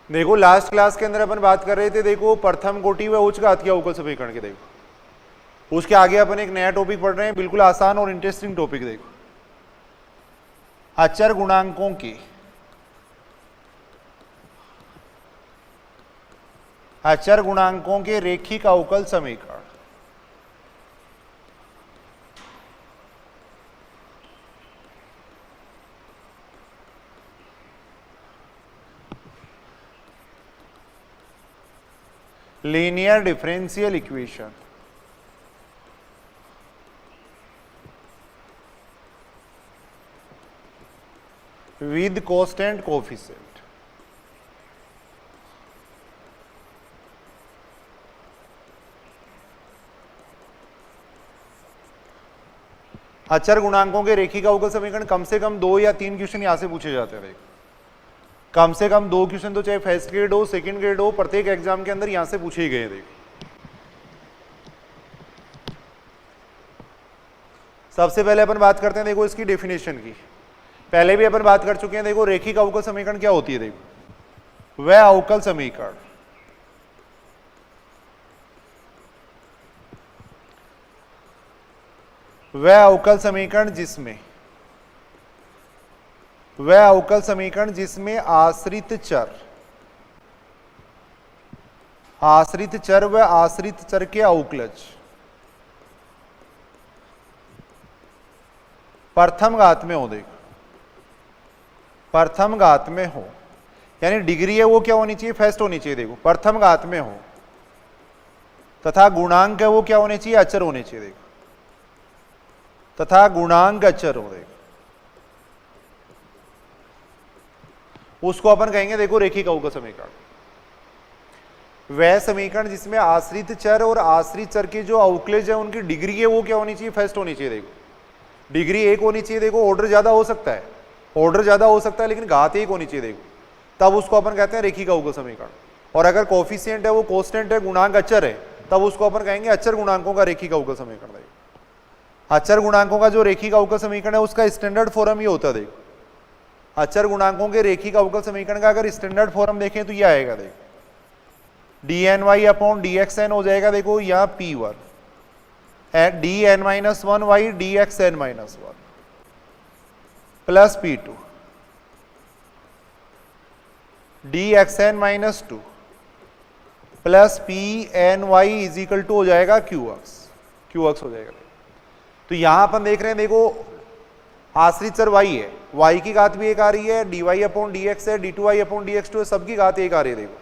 देखो last class के अंदर अपन बात कर रहे थे, देखो प्रथम कोटि व उच्च घात के अवकल समीकरण के, देखो उसके आगे अपन एक नया टॉपिक पढ़ रहे हैं, बिल्कुल आसान और इंटरेस्टिंग टॉपिक। देखो अचर गुणांकों के रेखिक अवकल समीकरण। Linear differential equation with constant coefficient. अचर गुणांकों के रेखिक अवकल समीकरण कम से कम 2 या 3 क्वेश्चन यहां से पूछे जाते हैं। कम से कम 2 क्वेश्चन तो चाहे फर्स्ट ग्रेड हो सेकंड ग्रेड हो, प्रत्येक एग्जाम के अंदर यहां से पूछे गए। देखो सबसे पहले अपन बात करते हैं, देखो इसकी डेफिनेशन की। पहले भी अपन बात कर चुके हैं। देखो रेखिक अवकल समीकरण क्या होती है? देखो वह अवकल समीकरण जिसमें आश्रित चर व आश्रित चर के अवकलज प्रथम घात में हो। देखो प्रथम घात में हो, यानी डिग्री है वो क्या होनी चाहिए? फर्स्ट होनी चाहिए। देखो प्रथम घात में हो, तथा गुणांक है वो क्या होने चाहिए? अचर होने चाहिए। देखो तथा गुणांक अचर हो। देखो उसको अपन कहेंगे देखो रेखिक अवकल समीकरण। वह समीकरण जिसमें आश्रित चर और आश्रित चर के जो अवकलज है उनकी डिग्री है वो क्या होनी चाहिए? फर्स्ट होनी चाहिए। देखो डिग्री 1 होनी चाहिए। देखो ऑर्डर ज्यादा हो सकता है, लेकिन घात 1 होनी चाहिए। देखो तब उसको अपन कहते हैं रेखिक अवकल समीकरण। और अगर कोफिशिएंट है वो कांस्टेंट है, गुणांक अचर है, तब उसको अपन कहेंगे अचर गुणांकों का रेखिक अवकल समीकरण। अचर गुणांकों का जो रेखिक अवकल समीकरण है उसका स्टैंडर्ड फॉर्म ये होता है। देखो अचर गुणांकों के रेखिक अवकल समीकरण का अगर स्टैंडर्ड फॉर्म देखें तो ये आएगा। देखो dny अपॉन dxn हो जाएगा। देखो यहाँ p1 dn-1y dxn-1 plus p2 dxn-2 plus pny is equal to हो जाएगा qx हो जाएगा। तो यहां अपन देख रहे हैं, देखो आश्रित चर y है, y की घात भी 1 आ रही है, dy अपॉन dx है, d2y अपॉन dx2 है, सबकी घात 1 आ रही है। देखो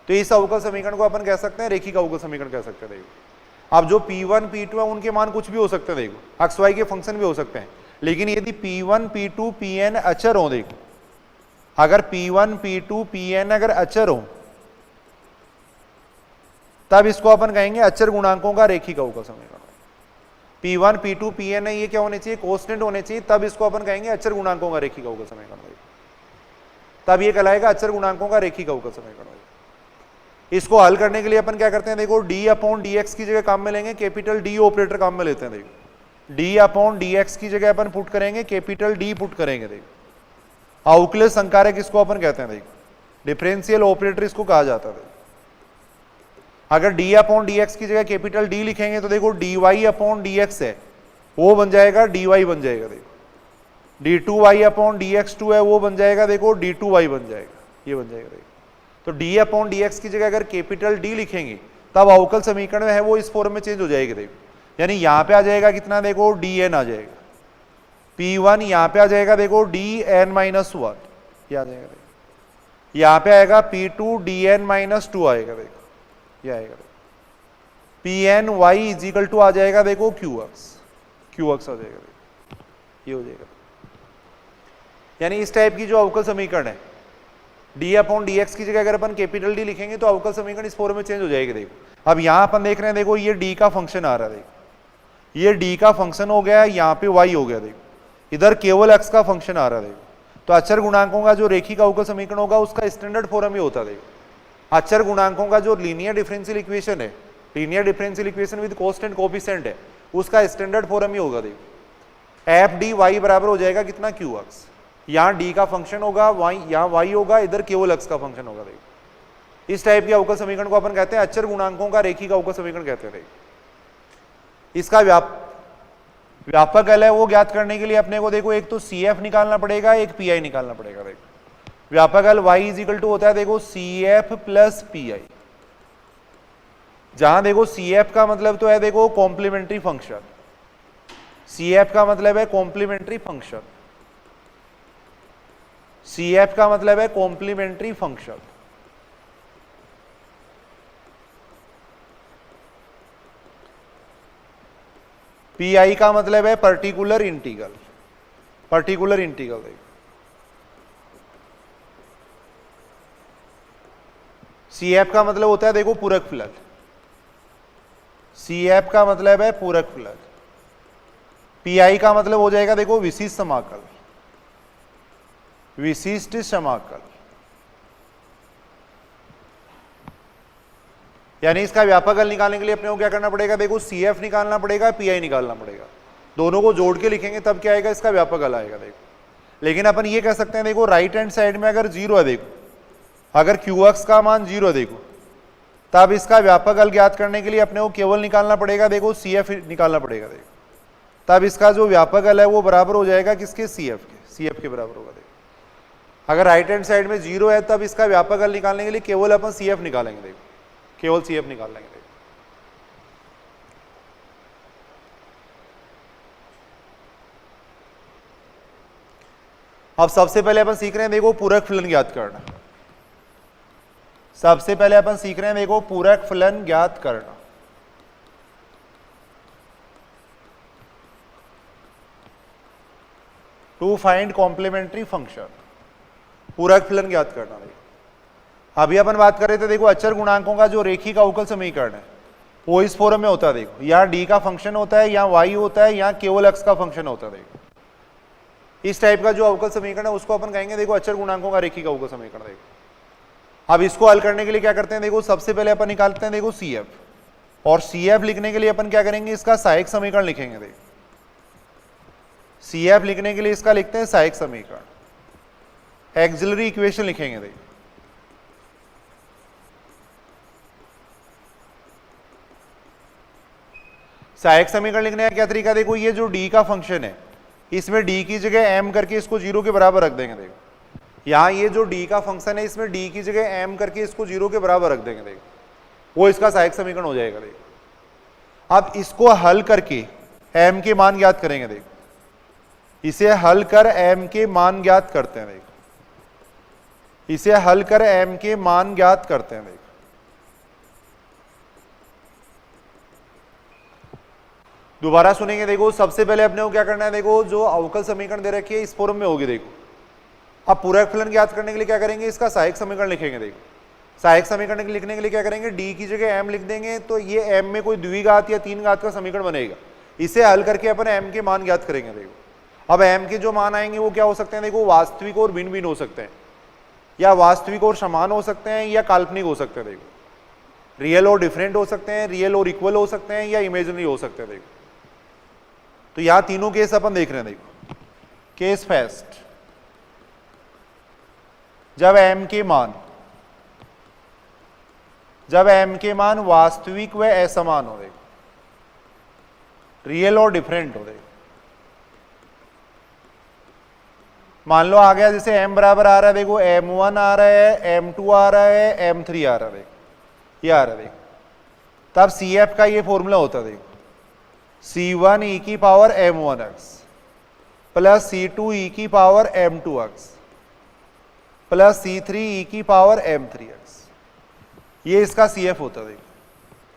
तो इस अवकल समीकरण को अपन कह सकते हैं रेखिक अवकल समीकरण कह सकते हैं। देखो अब जो p1 p2 है उनके मान कुछ भी हो सकते हैं। देखो x y के फंक्शन भी हो सकते हैं, लेकिन यदि p1 p2 pn अचर हो, देखो अगर p1 p2 pn अगर अचर हो तब इसको अपन कहेंगे अचर गुणांकों का रेखिक अवकल समीकरण। p1 p2 pn है, ये क्या होने चाहिए? कांस्टेंट होने चाहिए, तब इसको अपन कहेंगे अचर गुणांकों का रेखिक अवकल समीकरण। तब ये कहलाएगा अचर गुणांकों का रेखिक अवकल समीकरण। इसको हल करने के लिए अपन क्या करते हैं? देखो d अपॉन dx की जगह काम में लेंगे कैपिटल D ऑपरेटर काम में लेते हैं। देखो d अपॉन dx की जगह अपन पुट करेंगे कैपिटल D पुट करेंगे। देखो अवकलज संकारक इसको अपन कहते हैं। देखो डिफरेंशियल ऑपरेटर इसको कहा जाता है। अगर d अपॉन dx की जगह कैपिटल D लिखेंगे तो देखो dy अपॉन dx है वो बन जाएगा dy बन जाएगा। देखो d2y अपॉन dx2 है वो बन जाएगा, देखो d2y बन जाएगा, ये बन जाएगा। देखो तो d अपॉन dx की जगह अगर कैपिटल D लिखेंगे तब अवकल समीकरण है वो इस फॉर्म में चेंज हो जाएगी। देखो यानी यहां पे आ जाएगा कितना? देखो dn आ जाएगा, p1 यहां पे आ जाएगा, देखो dn-1 ये आ जाएगा। देखो यहां पे आएगा p2 dn-2 आएगा। देखो ये आएगा pny इज इक्वल टू आ जाएगा, देखो qx आ जाएगा। देखो ये हो जाएगा। यानी इस टाइप की जो अवकल समीकरण है d अपॉन dx की जगह अगर अपन कैपिटल D लिखेंगे तो अवकल समीकरण इस फॉर्म में चेंज हो जाएगी। देखो अब यहां अपन देख रहे हैं, देखो ये d का फंक्शन आ रहा है। देखो ये d का फंक्शन हो गया, यहाँ पे y हो गया। देखो इधर केवल x का फंक्शन आ रहा है। देखो तो अचर गुणांकों का जो रेखिक अवकल समीकरण होगा उसका स्टैंडर्ड फॉर्म ही होता है। देखो अचर गुणांकों का जो लीनियर डिफरेंशियल इक्वेशन है, linear differential equation with constant coefficient है, उसका स्टैंडर्ड फॉर्म ही होगा। देखो एफ डी वाई बराबर हो जाएगा कितना? qx। यहाँ d का फंक्शन होगा, यहाँ y होगा, इधर केवल x का फंक्शन होगा। देखो इस टाइप के अवकल समीकरण को अपन कहते हैं अचर गुणांकों का रेखिक अवकल समीकरण कहते हैं। इसका व्यापक हल है वो ज्ञात करने के लिए अपने को देखो एक तो CF निकालना पड़ेगा, एक PI निकालना पड़ेगा। देखो व्यापक हल y इज इक्वल टू होता है देखो CF प्लस PI, जहां देखो CF का मतलब तो है देखो कॉम्प्लीमेंट्री फंक्शन, CF का मतलब है कॉम्प्लीमेंट्री फंक्शन, CF का मतलब है कॉम्प्लीमेंट्री फंक्शन। PI का मतलब है पर्टिकुलर इंटीग्रल, पर्टिकुलर इंटीग्रल। देखो CF का मतलब होता है देखो पूरक फलन, CF का मतलब है पूरक फलन। PI का मतलब हो जाएगा देखो विशिष्ट समाकल, विशिष्ट समाकल। यानी इसका व्यापक हल निकालने के लिए अपने को क्या करना पड़ेगा देखो CF निकालना पड़ेगा, PI निकालना पड़ेगा, दोनों को जोड़ के लिखेंगे तब क्या आएगा, इसका व्यापक हल आएगा। देखो लेकिन अपन ये कह सकते हैं देखो राइट हैंड साइड में अगर 0 है, देखो अगर QX का मान 0 है देखो, तब इसका व्यापक हल ज्ञात करने के लिए अपने को केवल निकालना पड़ेगा देखो CF निकालना पड़ेगा। देखो तब इसका जो व्यापक हल है वो बराबर हो जाएगा किसके, CF के बराबर होगा। देखो अगर राइट हैंड साइड में 0 है तब इसका व्यापक हल निकालने के लिए केवल अपन CF निकालेंगे। देखो केवल CF निकाल लेंगे। अब सबसे पहले अपन सीख रहे हैं देखो पूरक फलन ज्ञात करना। सबसे पहले अपन सीख रहे हैं देखो पूरक फलन ज्ञात करना। टू फाइंड कॉम्प्लीमेंट्री फंक्शन, पूरक फलन ज्ञात करना। देखो अभी अपन बात कर रहे थे देखो अचर गुणांकों का जो रेखिक अवकल समीकरण है वो इस फॉर्म में होता है। देखो यहाँ d का फंक्शन होता है, यहाँ y होता है, यहाँ केवल x का फंक्शन होता है। देखो इस टाइप का जो अवकल समीकरण है उसको अपन कहेंगे देखो अचर गुणांकों का रेखिक अवकल समीकरण। देखो अब इसको हल करने के लिए क्या करते हैं देखो सबसे पहले अपन निकालते हैं देखो CF, और CF लिखने के लिए अपन क्या करेंगे, इसका सहायक समीकरण लिखेंगे। देखो CF लिखने के लिए इसका लिखते हैं सहायक समीकरण, एक्सिलरी इक्वेशन लिखेंगे। देखो सहायक समीकरण लिखने का क्या तरीका, देखो ये जो d का फंक्शन है इसमें d की जगह m करके इसको 0 के बराबर रख देंगे। देखो यहाँ ये जो d का फंक्शन है इसमें d की जगह m करके इसको 0 के बराबर रख देंगे। देखो वो इसका सहायक समीकरण हो जाएगा। देखो अब इसको हल करके m के मान ज्ञात करेंगे। देखो इसे हल कर m के मान ज्ञात करते हैं। देखो इसे हल कर m के मान ज्ञात करते हैं। देखो दोबारा सुनेंगे। देखो सबसे पहले अपने को क्या करना है, देखो जो अवकल समीकरण दे रखी है इस फॉर्म में होगी। देखो अब पूरक फलन ज्ञात करने के लिए क्या करेंगे, इसका सहायक समीकरण लिखेंगे। देखो सहायक समीकरण लिखने के लिए क्या करेंगे, d की जगह m लिख देंगे तो ये m में कोई द्विघात या तीन घात का समीकरण बनेगा। इसे हल करके अपन m के मान ज्ञात करेंगे। देखो अब m के जो मान आएंगे वो क्या हो सकते हैं, देखो वास्तविक और भिन्न भिन्न हो सकते हैं, या वास्तविक और समान हो सकते हैं, या काल्पनिक हो सकते हैं। देखो रियल और डिफरेंट हो सकते हैं, रियल और इक्वल हो सकते हैं, या इमेजिनरी हो सकते हैं। देखो तो यहां तीनों केस अपन देख रहे हैं। देखो केस फर्स्ट, जब m के मान वास्तविक व असमान हो, देखो रियल और डिफरेंट हो। देखो मान लो आ गया जैसे m बराबर आ रहा है, देखो m1 आ रहा है, m2 आ रहा है, m3 आ रहा है। देखो ये आ रहा है। देखो तब CF का ये फॉर्मूला होता है। देखो C1 e की power m1x plus C2 e की power m2x plus C3 e की पावर m3x, ये इसका CF होता है। देखो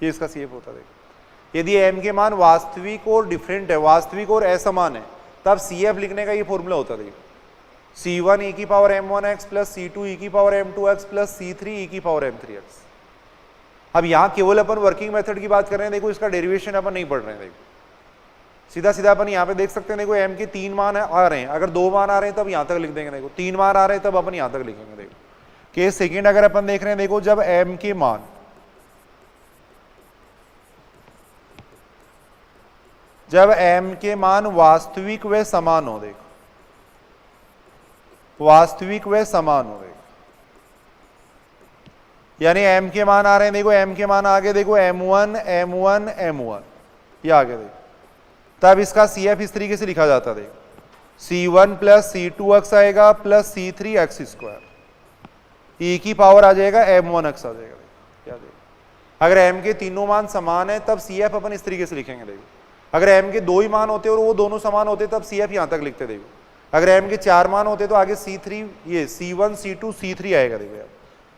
ये इसका CF होता है। देखो यदि m के मान वास्तविक और डिफरेंट है, वास्तविक और असमान है, तब CF लिखने का ये फॉर्मूला होता है। देखो C1 e की power m1x plus C2 e की power m2x plus C3 e की पावर m3x। अब यहाँ केवल अपन वर्किंग मेथड की बात कर रहे हैं। देखो इसका डेरिवेशन अपन नहीं पढ़ रहे हैं। देखो सीधा सीधा अपन यहाँ पे देख सकते हैं। देखो m के 3 मान आ रहे हैं, अगर 2 मान आ रहे हैं तब यहाँ तक लिख देंगे। देखो 3 मान आ रहे हैं तब अपन यहाँ तक लिखेंगे। देखो केस सेकेंड अगर अपन देख रहे हैं, देखो जब m के मान वास्तविक व समान हो, देखो वास्तविक व समान हो। देखो यानी m के मान आ रहे हैं, देखो m के मान आगे देखो m1 m1 m1 ये आगे देखो। तब इसका CF इस तरीके से लिखा जाता है, देखो C1 प्लस C2x आएगा प्लस C3x स्क्वायर, e की पावर आ जाएगा m1x आ जाएगा। क्या देखो अगर m के तीनों मान समान है तब CF अपन इस तरीके से लिखेंगे। देखो अगर m के दो ही मान होते और वो दोनों समान होते तब CF यहां तक लिखते। देखो अगर m के चार मान होते तो आगे C3 ये C1 C2 C3 आएगा। देखो यार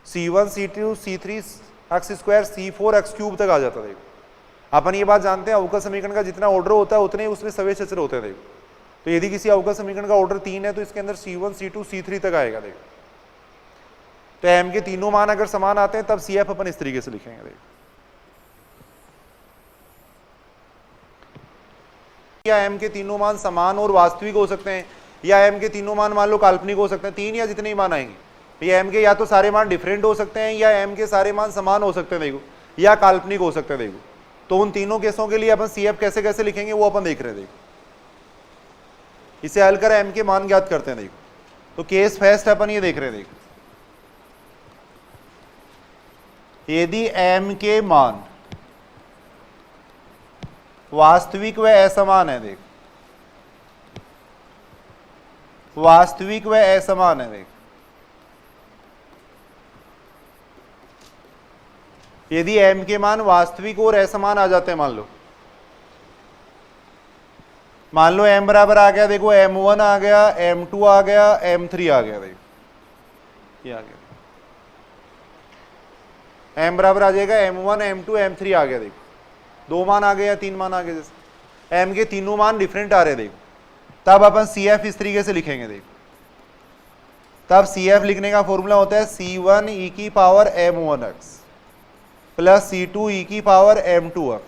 C1 C2 C3 x square C4 x cube तक आ जाता। देखो अपन ये बात जानते हैं अवकल समीकरण का जितना ऑर्डर होता है उतने ही उसमें सवेश अचर होते हैं। देखो तो यदि किसी अवकल समीकरण का ऑर्डर 3 है तो इसके अंदर C1 C2 C3 तक आएगा। देखो तो m के तीनों मान अगर समान आते हैं तब CF अपन इस तरीके से लिखेंगे। देखो या m के तीनों मान समान और वास्तविक हो सकते हैं या m के तीनों मान लो काल्पनिक हो सकते हैं, तीन या जितने ही मान आएंगे। ये m के या तो सारे मान डिफरेंट हो सकते हैं या m के सारे मान समान हो सकते हैं। देखो या काल्पनिक हो सकते हैं। देखो तो उन तीनों केसों के लिए अपन CF कैसे कैसे लिखेंगे वो अपन देख रहे हैं। देखो इसे हल कर m के मान ज्ञात करते हैं। देखो तो केस फर्स्ट अपन ये देख रहे हैं। देखो यदि m के मान वास्तविक व असमान है, देखो वास्तविक व असमान है। देखो यदि m के मान वास्तविक और असमान आ जाते हैं, मान लो m बराबर आ गया, देखो m1 आ गया, m2 आ गया, m3 आ गया। देखो ये आ गया m बराबर आ जाएगा m1 m2 m3 आ गया। देखो दो मान आ गए या तीन मान आ गए, जैसे m के तीनों मान डिफरेंट आ रहे। देखो तब अपन CF इस तरीके से लिखेंगे। देखो तब CF लिखने का फॉर्मूला होता है C1 e की power m1x plus C2 e की power m2x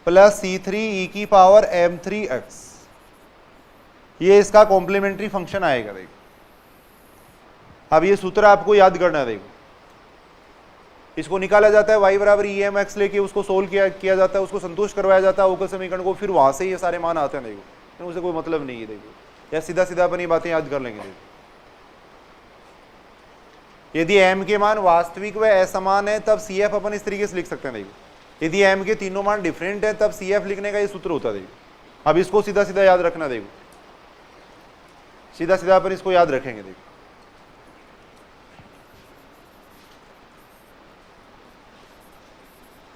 plus C3 e की पावर m3x। ये इसका कॉम्प्लीमेंट्री फंक्शन आएगा। देखो अब ये सूत्र आपको याद करना है। देखो इसको निकाला जाता है y बराबर EMX लेके उसको सोल्व किया जाता है, उसको संतुष्ट करवाया जाता है अवकल समीकरण को, फिर वहां से ये सारे मान आते हैं। देखो उसे कोई मतलब नहीं है। देखो या सीधा सीधा अपनी बातें याद कर लेंगे। देखो यदि m के मान वास्तविक व असमान है तब CF अपन इस तरीके से लिख सकते हैं। देखो यदि m के तीनों मान डिफरेंट है तब CF लिखने का ये सूत्र होता है। देखो अब इसको सीधा सीधा याद रखना। देखो सीधा सीधा अपन इसको याद रखेंगे। देखो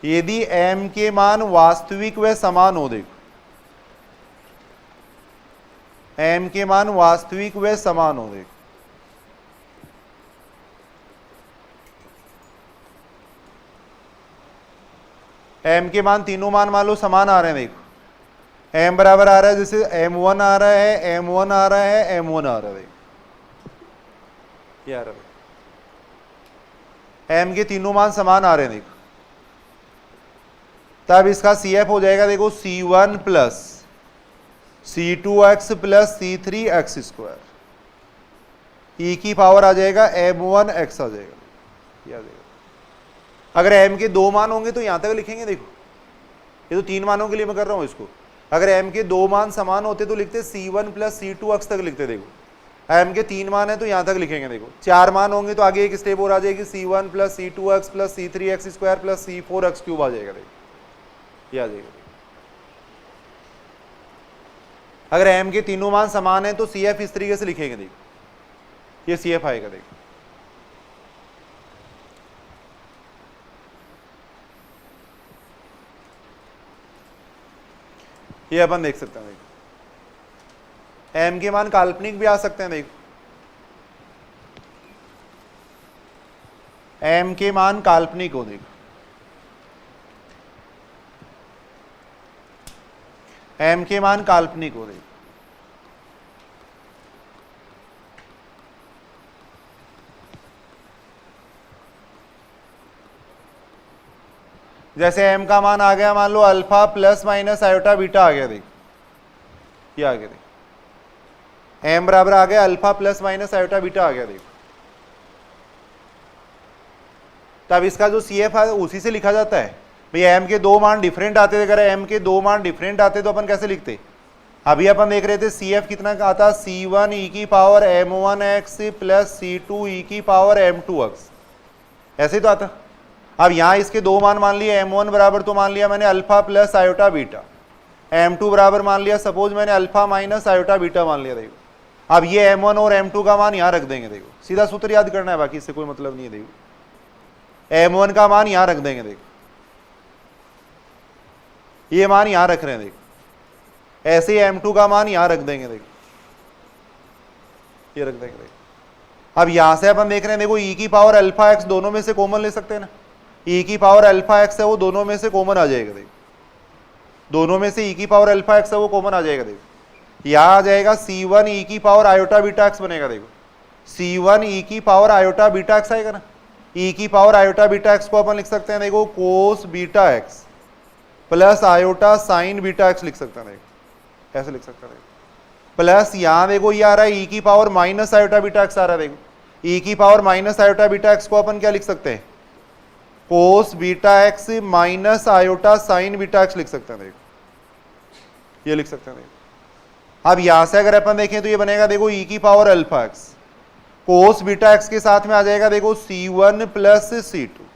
यदि m के मान वास्तविक व समान हो, देखो m के मान वास्तविक व समान हो, देखो m के मान तीनों मान लो समान आ रहे हैं। देखो m बराबर आ रहा है, जैसे m1 आ रहा है, m1 आ रहा है, m1 आ रहा है। देखो ये आ रहा है m के तीनों मान समान आ रहे हैं। देखो तब इसका CF हो जाएगा, देखो C1 plus C2x plus C3x square, e की पावर आ जाएगा m1x आ जाएगा। आ जाएगा अगर m के दो मान होंगे तो यहां तक लिखेंगे। देखो ये तो तीन मानों के लिए मैं कर रहा हूं इसको। अगर m के दो मान समान होते तो लिखते C1 प्लस C2x तक लिखते। देखो m के तीन मान है तो यहां तक लिखेंगे। देखो चार मान होंगे तो आगे एक स्टेप और आ जाएगी, C1 plus C2x plus C3x square plus C4x cube आ जाएगा। देखो ये आ जाएगा। अगर m के तीनों मान समान है तो CF इस तरीके से लिखेंगे। देखो ये CF आएगा। देखो ये अपन देख सकते हैं। देखो m के मान काल्पनिक भी आ सकते हैं। देखो m के मान काल्पनिक हो, देखो m के मान काल्पनिक हो। देखो जैसे m का मान आ गया, मान लो alpha plus minus iota beta आ गया। देखो ये आ गया। देखो m बराबर आ गया alpha plus minus iota beta आ गया। देखो तब इसका जो CF है उसी से लिखा जाता है। भैया m के दो मान डिफरेंट आते थे, अगर m के दो मान डिफरेंट आते तो अपन कैसे लिखते? अभी अपन देख रहे थे CF कितना आता, C1 e की power m1x plus C2 e की पावर m2x। ऐसे ही तो आता। अब यहां इसके दो मान मान लिए, m1 बराबर तो मान लिया मैंने alpha plus iota beta, m2 बराबर मान लिया सपोज मैंने अल्फा माइनस आयोटा बीटा मान लिया। देखो अब ये m1 और m2 का मान यहां रख देंगे। देखो सीधा सूत्र याद करना है, बाकी इससे कोई मतलब नहीं है। देखो m1 का मान यहां रख देंगे। देखो ये मान यहां रख रहे हैं। देखो ऐसे ही m2 का मान यहां रख देंगे। देखो ये रख देंगे। देखो अब यहां से अपन देख रहे हैं, देखो e की पावर अल्फा एक्स दोनों में से कॉमन ले सकते हैं ना। e की पावर अल्फा एक्स है वो दोनों में से कॉमन आ जाएगा। देखो दोनों में से e की पावर अल्फा एक्स है वो कॉमन आ जाएगा। देखो यहां आ जाएगा c1 e की पावर आयोटा बीटा एक्स बनेगा। देखो c1 e की पावर आयोटा बीटा एक्स आएगा ना। e की पावर आयोटा बीटा एक्स को अपन लिख सकते हैं, देखो कोस beta x plus iota sine beta x लिख सकते हैं। देखो ऐसे लिख सकते हैं। प्लस यहां देखो ये आ रहा है e की power minus iota beta x आ रहा है। देखो e की power minus iota beta x को अपन क्या लिख सकते हैं, cos beta x minus iota sine beta x लिख सकते हैं। देखो ये लिख सकते हैं। देखो अब यहां से अगर अपन देखें तो ये बनेगा, देखो e की पावर अल्फा एक्स कोस बीटा एक्स के साथ में आ जाएगा, देखो c1 प्लस c2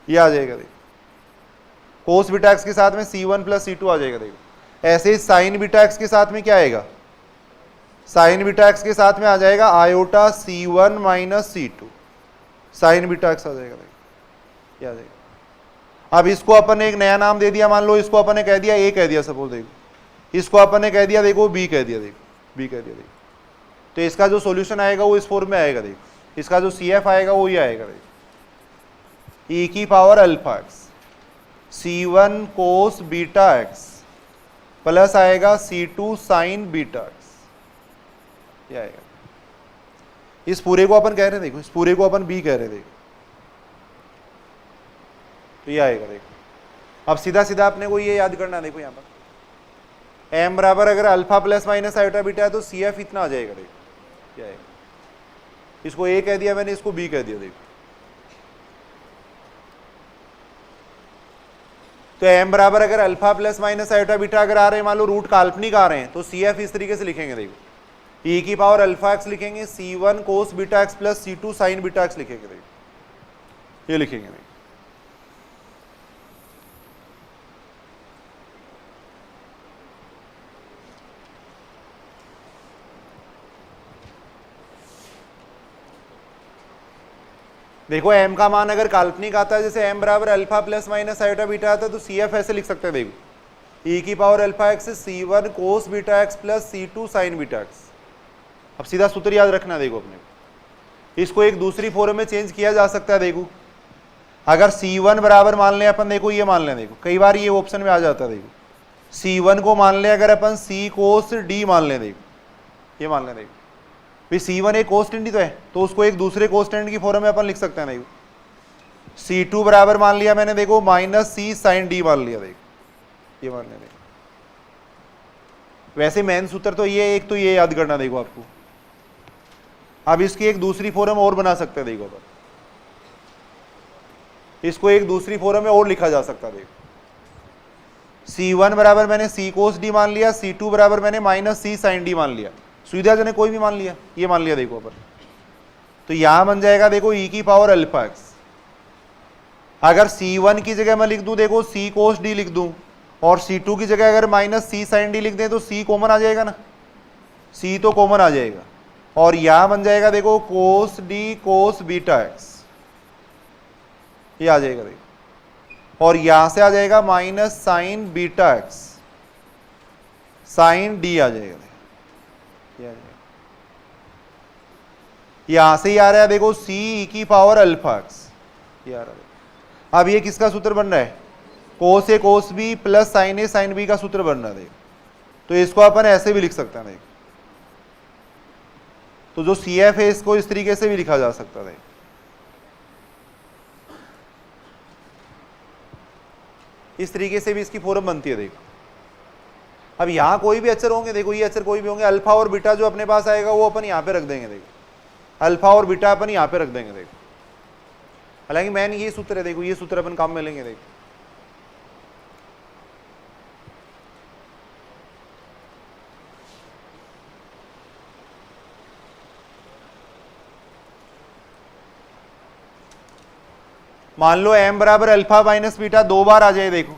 ये आ जाएगा। देखो कोस बीटा एक्स के साथ में c1 प्लस c2 आ जाएगा। देखो ऐसे ही साइन बीटा एक्स के साथ में क्या आएगा, साइन बीटा एक्स के साथ में आ जाएगा iota c1 minus c2 sine beta x आ जाएगा। देखो ये आ जाएगा। अब इसको अपन ने एक नया नाम दे दिया, मान लो इसको अपन ने कह दिया a कह दिया सपोज। देखो इसको अपन ने कह दिया देखो b कह दिया। देखो b कह दिया। देखो तो इसका जो सॉल्यूशन आएगा वो इस फॉर्म में आएगा। देखो इसका जो CF आएगा वो ये आएगा। देखो e की power alpha x c1 cos beta x plus आएगा c2 साइन बीटा एक्स ये आएगा। इस पूरे को अपन कह रहे हैं, देखो इस पूरे को अपन b कह रहे हैं। देखो तो ये आएगा। देखो अब सीधा सीधा अपने को ये याद करना है। देखो यहाँ पर m बराबर अगर alpha plus minus iota beta है तो CF इतना आ जाएगा। देखो क्या है, इसको a कह दिया मैंने, इसको b कह दिया। देखो तो m बराबर अगर alpha plus minus iota beta अगर आ रहे हैं, मान लो रूट काल्पनिक आ रहे हैं, तो CF इस तरीके से लिखेंगे। देखो e की पावर अल्फा एक्स लिखेंगे, c1 cos beta x plus c2 sine beta x लिखेंगे। देखो ये लिखेंगे। देखो m का मान अगर काल्पनिक आता है, जैसे m बराबर alpha plus minus iota beta आता है, तो CF ऐसे लिख सकते हैं। देखो e की power alpha x c1 cos beta x plus c2 sine beta x. अब सीधा सूत्र याद रखना। देखो अपने इसको एक दूसरी फॉर्म में चेंज किया जा सकता है। देखो अगर c1 बराबर मान लें अपन, देखो ये मान लें। देखो कई बार ये ऑप्शन में आ जाता है। देखो c1 को मान लें अगर अपन c कोस d मान लें। देखो ये मान लें। देखो भाई c1 एक कोस्टेंट ही तो है, तो उसको एक दूसरे कोस्टेंट की फॉर्म में अपन लिख सकते हैं। देखो c2 बराबर मान लिया मैंने, देखो माइनस c साइन d मान लिया। देखो ये मान लिया। देखो वैसे मेन सूत्र तो ये एक, तो ये याद करना। देखो आपको अब इसकी एक दूसरी फॉर्म और बना सकते हैं। देखो अपन इसको एक दूसरी फॉर्म में और लिखा जा सकता है। देखो c1 बराबर मैंने c कोस d मान लिया, c2 बराबर मैंने माइनस c साइन d मान लिया। सुविधाजनक कोई भी मान लिया, ये मान लिया। देखो अपन तो यहां बन जाएगा, देखो e की पावर अल्फा एक्स। अगर c1 की जगह मैं लिख दूं, देखो c कोस d लिख दूं, और c2 की जगह अगर माइनस c साइन d लिख दें तो c कॉमन आ जाएगा ना, c तो कॉमन आ जाएगा। और यहां बन जाएगा, देखो cos d cos beta X ये आ जाएगा। देखो और यहां से आ जाएगा minus sine beta X sine d आ जाएगा। यहां से ही आ रहा है, देखो c e की पावर अल्फा एक्स ये आ रहा है। अब ये किसका सूत्र बन रहा है, कोस ए कोस बी प्लस साइन ए साइन बी का सूत्र बन रहा है। तो इसको अपन ऐसे भी लिख सकते हैं। तो जो CF है इसको इस तरीके से भी लिखा जा सकता है। इस तरीके से भी इसकी फॉर्म बनती है। देखो अब यहां कोई भी अक्षर होंगे, देखो ये अक्षर कोई भी होंगे, अल्फा और बीटा जो अपने पास आएगा वो अपन यहां पे रख देंगे। देखो अल्फा और बीटा अपन यहां पे रख देंगे। देखो हालांकि मैन ये सूत्र है, देखो ये सूत्र अपन काम में लेंगे। देखो मान लो m बराबर अल्फा माइनस बीटा 2 बार आ जाए, देखो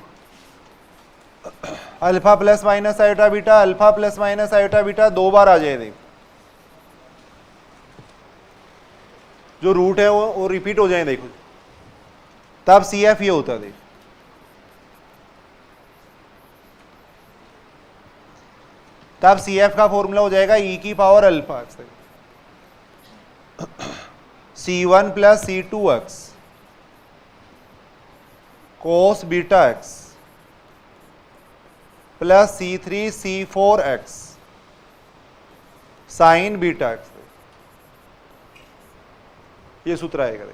alpha plus minus iota beta, alpha plus minus iota beta 2 बार आ जाए, देखो जो रूट है वो रिपीट हो जाए, देखो तब सी एफ ये होता है। देखो तब सी एफ का फॉर्मूला हो जाएगा ई की power alpha C1 plus C2x cos beta x plus C3 C4x sine beta X. ये सूत्र आएगा।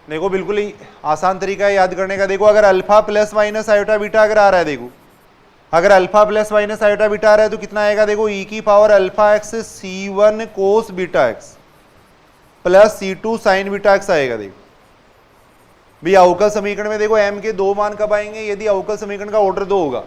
देखो बिल्कुल ही आसान तरीका है याद करने का। देखो अगर alpha plus minus iota beta अगर आ रहा है, देखो अगर alpha plus minus iota beta आ रहा है तो कितना आएगा, देखो ई की power alpha x C1 cos beta x plus C2 sine beta x आएगा। देखो भी अवकल समीकरण में देखो m के 2 मान कब आएंगे, यदि अवकल समीकरण का ऑर्डर 2 होगा,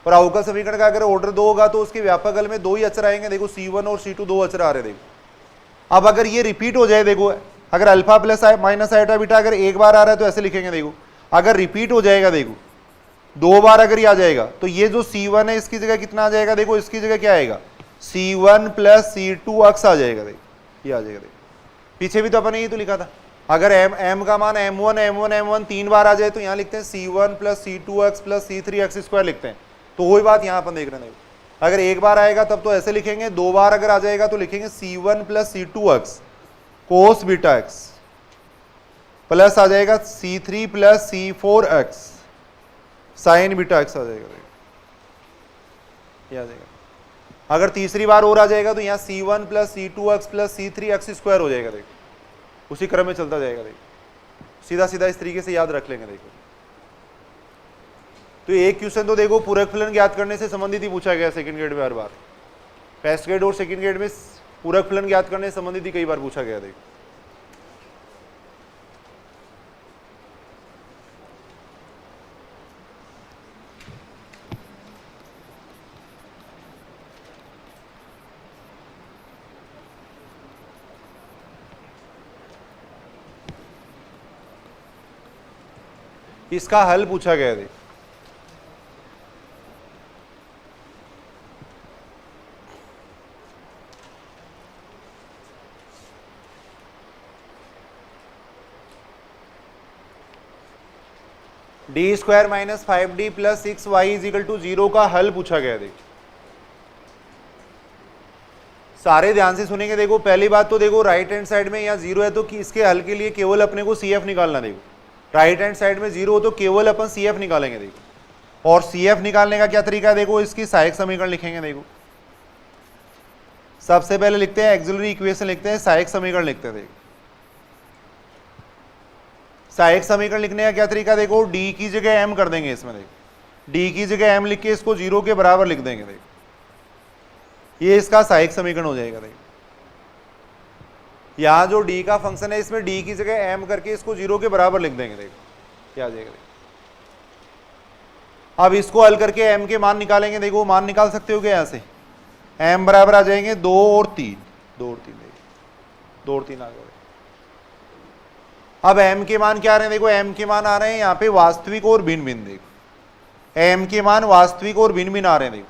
और अवकल समीकरण का अगर ऑर्डर 2 होगा तो उसके व्यापक में 2 ही अचर आएंगे। देखो C1 और C2 2 अचर आ रहे हैं। देखो अब अगर ये रिपीट हो जाए, देखो अगर alpha plus minus iota beta अगर एक बार आ रहा है तो ऐसे लिखेंगे। देखो अगर रिपीट हो जाएगा, देखो 2 बार अगर ये आ जाएगा तो ये जो C1 है इसकी जगह कितना आ जाएगा, देखो इसकी जगह क्या आएगा C1 प्लस C2x आ जाएगा। देखो ये आ जाएगा। देखो पीछे भी तो अपन ने ये तो लिखा था, अगर m का मान m1 3 बार आ जाए तो यहाँ लिखते हैं C1 plus C2x plus C3x square लिखते हैं। तो वही बात यहाँ अपन देख रहे हैं। अगर एक बार आएगा तब तो ऐसे लिखेंगे, 2 बार अगर आ जाएगा तो लिखेंगे C1 plus C2x cos beta x plus आ जाएगा C3 plus C4x sine beta x आ जाएगा। ये आ जाएगा। अगर तीसरी बार और आ जाएगा तो यहाँ C1 plus C2x plus C3x square हो जाएगा। देखो उसी क्रम में चलता जाएगा। देखो सीधा सीधा इस तरीके से याद रख लेंगे। देखो तो एक क्वेश्चन तो देखो पूरक फलन ज्ञात करने से संबंधित ही पूछा गया सेकंड ग्रेड में हर बार। फर्स्ट ग्रेड और सेकंड ग्रेड में पूरक फलन ज्ञात करने से संबंधित ही कई बार पूछा गया। देखो इसका हल पूछा गया। देखो D square minus 5d plus 6y is equal to 0 का हल पूछा गया। देखो सारे ध्यान से सुनेंगे। देखो पहली बात तो देखो राइट हैंड साइड में यहाँ 0 है तो कि इसके हल के लिए केवल अपने को CF निकालना। देखो राइट हैंड साइड में 0 हो तो केवल अपन CF निकालेंगे। देखो और CF निकालने का क्या तरीका है, देखो इसकी सहायक समीकरण लिखेंगे। देखो सबसे पहले लिखते हैं एक्सिलरी इक्वेशन, लिखते हैं सहायक समीकरण लिखते हैं। देखो सहायक समीकरण लिखने का क्या तरीका, देखो d की जगह m कर देंगे इसमें। देखो d की जगह m लिख के इसको 0 के बराबर लिख देंगे। देखो ये इसका सहायक समीकरण हो जाएगा। देखो यहाँ जो d का फंक्शन है इसमें d की जगह m करके इसको 0 के बराबर लिख देंगे। देखो क्या आ जाएगा। देखो अब इसको हल करके m के मान निकालेंगे। देखो मान निकाल सकते हो क्या, यहाँ से m बराबर आ जाएंगे 2 और 3, 2 और 3 2 और 3 आ गए। अब m के मान क्या आ रहे हैं, देखो m के मान आ रहे हैं यहाँ पे वास्तविक और भिन्न भिन्न। देखो m के मान वास्तविक और भिन्न भिन्न आ रहे हैं। देखो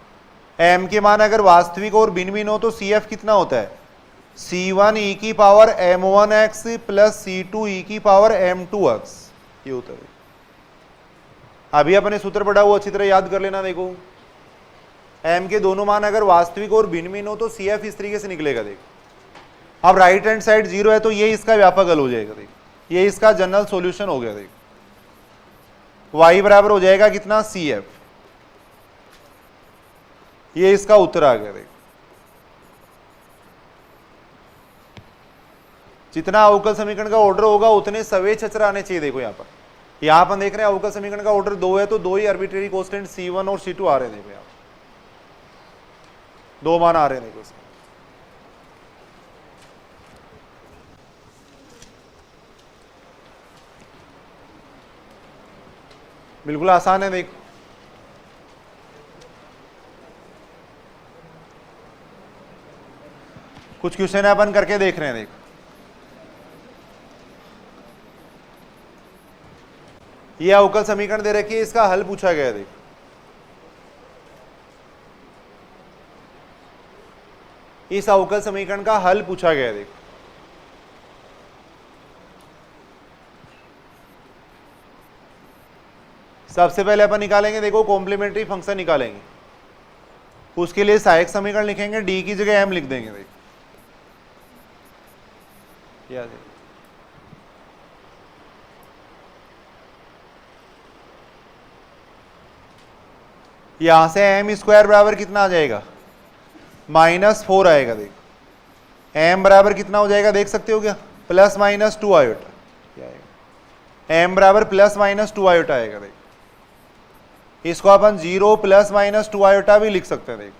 m के मान अगर वास्तविक और भिन्न भिन्न हो तो CF कितना होता है, C1 e की power m1x plus C2 e की पावर m2x ये होता है। अभी अपने सूत्र पढ़ा वो अच्छी तरह याद कर लेना। देखो m के दोनों मान अगर वास्तविक और भिन्न भिन्न हो तो CF इस तरीके से निकलेगा। देखो अब राइट हैंड साइड 0 है तो ये इसका व्यापक हल हो जाएगा। देखो ये इसका जनरल सॉल्यूशन हो गया। देखो y बराबर हो जाएगा कितना CF, ये इसका उत्तर आ गया। देखो जितना अवकल समीकरण का ऑर्डर होगा उतने सवे अचर आने चाहिए। देखो यहाँ पर यहाँ अपन देख रहे हैं अवकल समीकरण का ऑर्डर 2 है तो 2 ही आर्बिट्रेरी कांस्टेंट C1 और C2 आ रहे हैं। देखो यहाँ 2 मान आ रहे हैं। देखो बिल्कुल आसान है। देखो कुछ क्वेश्चन अपन करके देख रहे हैं। देखो ये अवकल समीकरण दे रखी है, इसका हल पूछा गया है। देखो इस अवकल समीकरण का हल पूछा गया है। देखो सबसे पहले अपन निकालेंगे, देखो कॉम्प्लीमेंट्री फंक्शन निकालेंगे। उसके लिए सहायक समीकरण लिखेंगे, डी की जगह एम लिख देंगे। देखो याद है, यहां से एम स्क्वायर बराबर कितना आ जाएगा, -4 आएगा। देखो एम बराबर कितना हो जाएगा, देख सकते हो क्या, +-2 आयोटा। एम बराबर +-2 आयोटा आएगा। देखो इसको अपन 0 +-2 आयोटा भी लिख सकते हैं। देखो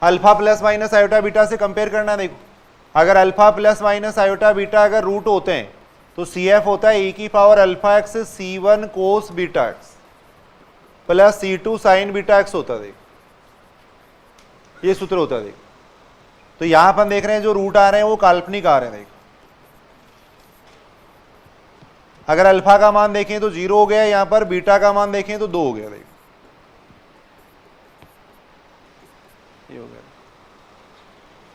अल्फा +- आयोटा बीटा से कंपेयर करना। देखो अगर अल्फा +- आयोटा बीटा अगर रूट होते हैं तो CF होता है e⁴ C1 cos beta x plus C2 sin beta x होता है। देखो ये सूत्र होता है। देखो तो यहां अपन देख रहे हैं जो रूट आ रहे हैं वो काल्पनिक आ रहे हैं। देखो अगर अल्फा का मान देखें तो 0 हो गया, यहां पर बीटा का मान देखें तो 2 हो गया। देखो ये हो गया।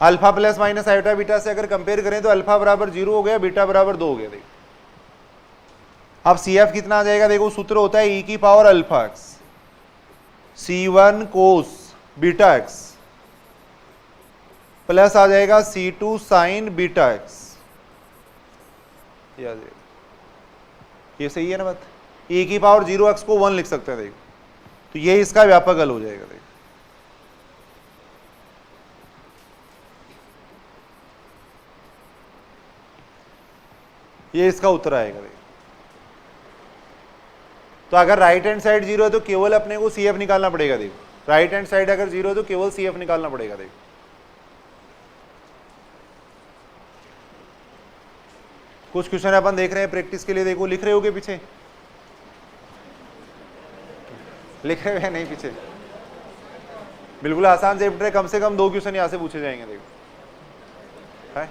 अल्फा +- आयोटा बीटा से अगर कंपेयर करें तो अल्फा बराबर 0 हो गया, बीटा बराबर 2 हो गया। देखो अब CF कितना आ जाएगा, देखो सूत्र होता है e⁴ C1 cos beta x plus आ जाएगा C2 sin बीटा x। ये सही है ना बात, e⁴ को 1 लिख सकते हैं। देखो तो ये इसका व्यापक हल हो जाएगा। देखो ये इसका उत्तर आएगा। देखो तो अगर राइट हैंड साइड 0 है तो केवल अपने को CF निकालना पड़ेगा। देखो राइट हैंड साइड अगर 0 है तो केवल CF निकालना पड़ेगा। देखो कुछ क्वेश्चन अपन देख रहे हैं प्रैक्टिस के लिए। देखो लिख रहे होगे पीछे, लिख रहे हैं नहीं पीछे, बिल्कुल आसान चैप्टर है। कम से कम 2 क्वेश्चन यहां से पूछे जाएंगे। देखो है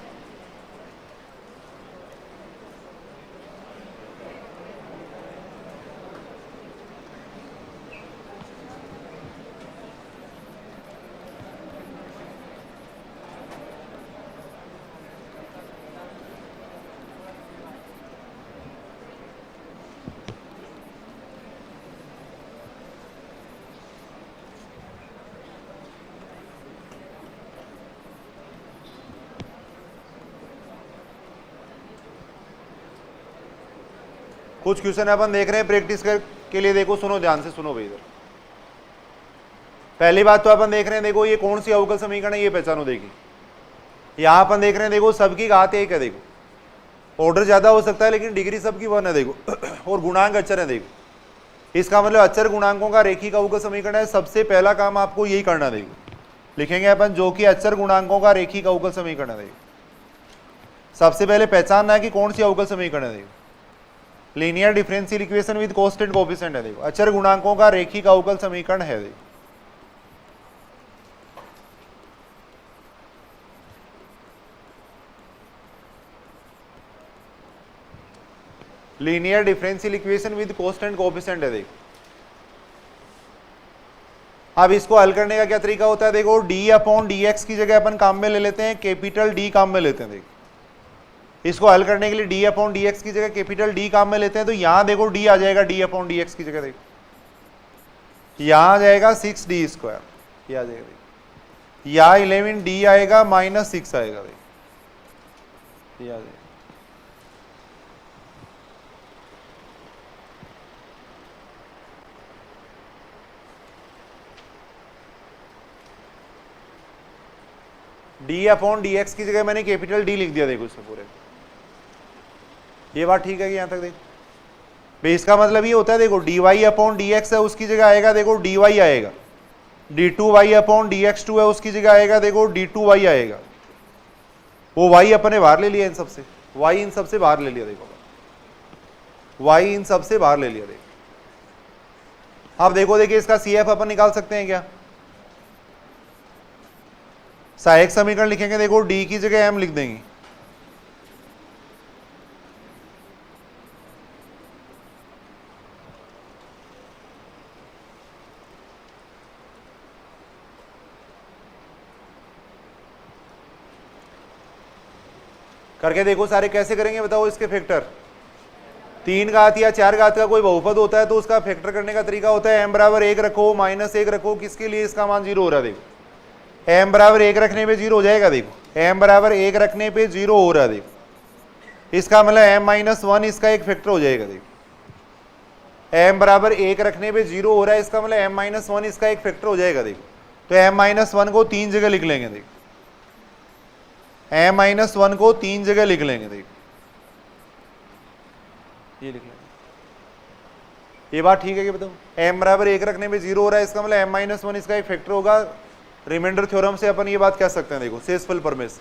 कुछ क्वेश्चन अपन देख रहे हैं प्रैक्टिस के लिए। देखो सुनो ध्यान से, सुनो भाई इधर। पहली बात तो अपन देख रहे हैं, देखो ये कौन सी अवकल समीकरण है ये पहचानो। देखिए यहां अपन देख रहे हैं, देखो सबकी घात 1 है। देखो ऑर्डर ज्यादा हो सकता है लेकिन डिग्री सबकी 1 है। देखो और गुणांक अचर है। देखो इसका मतलब अचर गुणांकों का रेखिक अवकल समीकरण है। सबसे पहला काम आपको यही करना। देखो लिखेंगे अपन जो कि अचर गुणांकों का रेखिक अवकल समीकरण है। देखो सबसे पहले पहचानना है कि कौन सी अवकल समीकरण है। देखो linear differential equation with constant coefficient है। देखो अचर गुणांकों का रेखिक अवकल समीकरण है। देखो linear differential equation with constant coefficient है। देखो अब इसको हल करने का क्या तरीका होता है, देखो d/dx की जगह अपन काम में ले लेते हैं कैपिटल D काम में लेते हैं। देखो इसको हल करने के लिए d/dx की जगह कैपिटल D काम में लेते हैं, तो यहां देखो d आ जाएगा d/dx की जगह। देखो यहां आ जाएगा 6d², ये आ जाएगा। देखो यहां 11d आएगा -6 आएगा। देखो ये आ जाएगा। d/dx की जगह मैंने कैपिटल D लिख दिया। देखो इससे पूरे, ये बात ठीक है कि यहां तक। देखो भाई इसका मतलब ये होता है, देखो dy/dx है उसकी जगह आएगा देखो dy आएगा, d2y/dx2 है उसकी जगह आएगा देखो d2y आएगा। वो y अपने बाहर ले लिया इन सबसे, y इन सबसे बाहर ले लिया। देखो y इन सबसे बाहर ले लिया। देखो अब देखिए इसका CF अपन निकाल सकते हैं क्या? सहायक समीकरण लिखेंगे, देखो D की जगह M लिख देंगे, करके देखो सारे कैसे करेंगे बताओ इसके फैक्टर। 3 घात या 4 घात का कोई बहुपद होता है तो उसका फैक्टर करने का तरीका होता है m बराबर 1 रखो -1 रखो, किसके लिए इसका मान 0 हो रहा है। देखो m बराबर 1 रखने पे 0 हो जाएगा, देखो m बराबर 1 रखने पे 0 हो रहा है, देखो इसका मतलब m-1 इसका एक फैक्टर हो जाएगा। देखो m बराबर 1 रखने पे 0 हो रहा है, इसका मतलब m-1 इसका एक फैक्टर हो जाएगा। देखो तो m-1 को 3 जगह लिख लेंगे, देखो m-1 को 3 जगह लिख लेंगे, देखो ये लिख लेंगे। ये बात ठीक है कि बताओ m बराबर 1 रखने पे 0 हो रहा है, इसका मतलब m-1 इसका एक फैक्टर होगा। रिमाइंडर थ्योरम से अपन ये बात कह सकते हैं, देखो शेषफल प्रमेय से।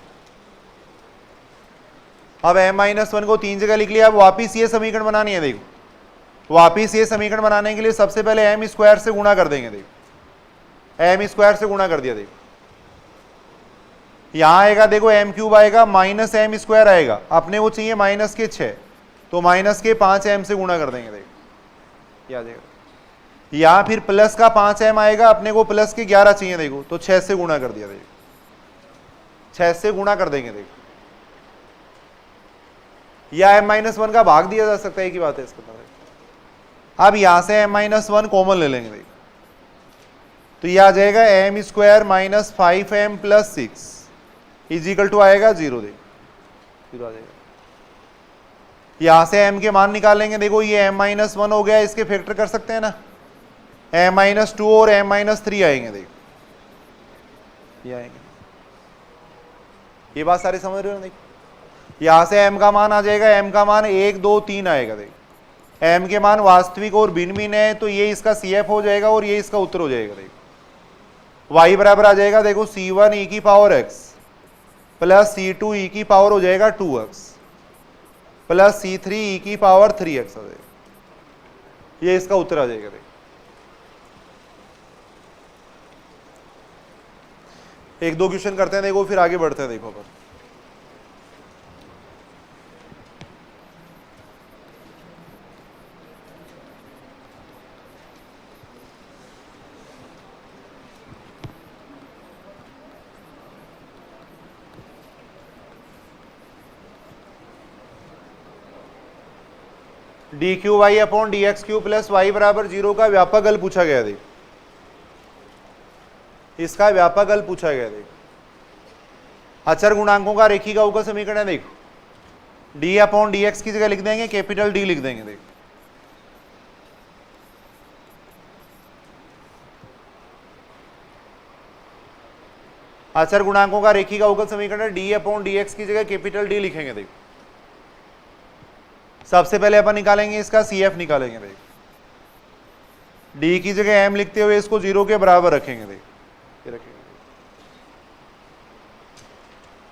अब m-1 को 3 जगह लिख लिया, अब वापिस ये समीकरण बनानी है। देखो वापिस ये समीकरण बनाने के लिए सबसे पहले m स्क्वायर से गुणा कर देंगे। देखो m स्क्वायर से गुणा कर दिया, देखो यहां आएगा, देखो m क्यूब आएगा -m स्क्वायर आएगा, अपने को चाहिए -6 तो -5m से गुणा कर देंगे। देखो ये आ जाएगा, यहां फिर प्लस का 5m आएगा, अपने को प्लस के 11 चाहिए, देखो तो 6 से गुणा कर दिया, देखो 6 से गुणा कर देंगे। देखो या m-1 का भाग दिया जा सकता है, की बात है इसके बाद। अब यहां से m-1 कॉमन ले लेंगे, देखो तो ये आ जाएगा m square -5m + 6 is equal to आएगा 0। देखो 0 आ जाएगा। यहां से m के मान निकालेंगे, देखो ये m-1 हो गया, इसके फैक्टर कर सकते हैं ना, m-2 और m-3 आएंगे। देखो ये आएंगे, ये बात सारी समझ रहे हो। देखो यहां से m का मान आ जाएगा, m का मान 1 2 3 आएगा। देखो m के मान वास्तविक और भिन्न भिन्न है तो ये इसका CF हो जाएगा और ये इसका उत्तर हो जाएगा। देखो y बराबर आ जाएगा, देखो c1 e की power x plus c2 e की पावर हो जाएगा 2x प्लस c3 e की पावर 3x आ जाएगा, ये इसका उत्तर आ जाएगा। देखो एक दो क्वेश्चन करते हैं, देखो फिर आगे बढ़ते हैं। देखो अपन d3y/dx³ प्लस y बराबर 0 का व्यापक हल पूछा गया। देखो इसका व्यापक हल पूछा गया। देखो अचर गुणांकों का रेखीय अवकल समीकरण है। देखो d/dx की जगह लिख देंगे कैपिटल D लिख देंगे। देखो अचर गुणांकों का रेखीय अवकल समीकरण है, d/dx की जगह कैपिटल D लिखेंगे। देखो सबसे पहले अपन निकालेंगे इसका CF निकालेंगे। देखो D की जगह m लिखते हुए इसको 0 के बराबर रखेंगे। देखो ये रखेंगे,